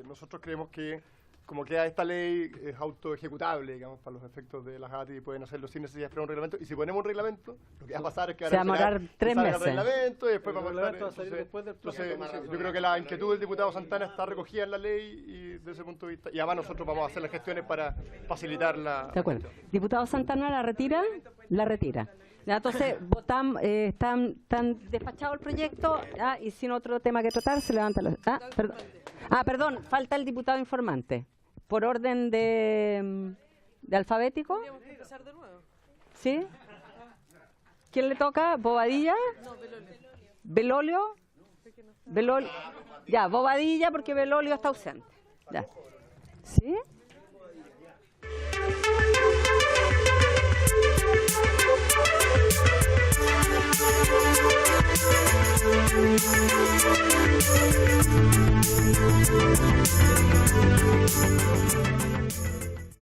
nosotros creemos que como queda esta ley es autoejecutable, digamos, para los efectos de las ATI y pueden hacerlo sin necesidad de esperar un reglamento. Y si ponemos un reglamento, lo que va a pasar es que se va a demorar 3 meses. El reglamento y después vamos a salir después del entonces, yo creo que la inquietud del diputado Santana está recogida en la ley y desde ese punto de vista. Y además nosotros vamos a hacer las gestiones para facilitar la... De acuerdo. Diputado Santana, ¿la retira? La retira. Ya, entonces, votamos, están despachado el proyecto y sin otro tema que tratar, se levanta la... perdón, falta el diputado informante. Por orden de alfabético. Podríamos empezar de nuevo. ¿Sí? ¿Quién le toca? ¿Bobadilla? No, ¿Belolio? ¿Belolio? Ya, Bobadilla porque Belolio está ausente. Ya. ¿Sí?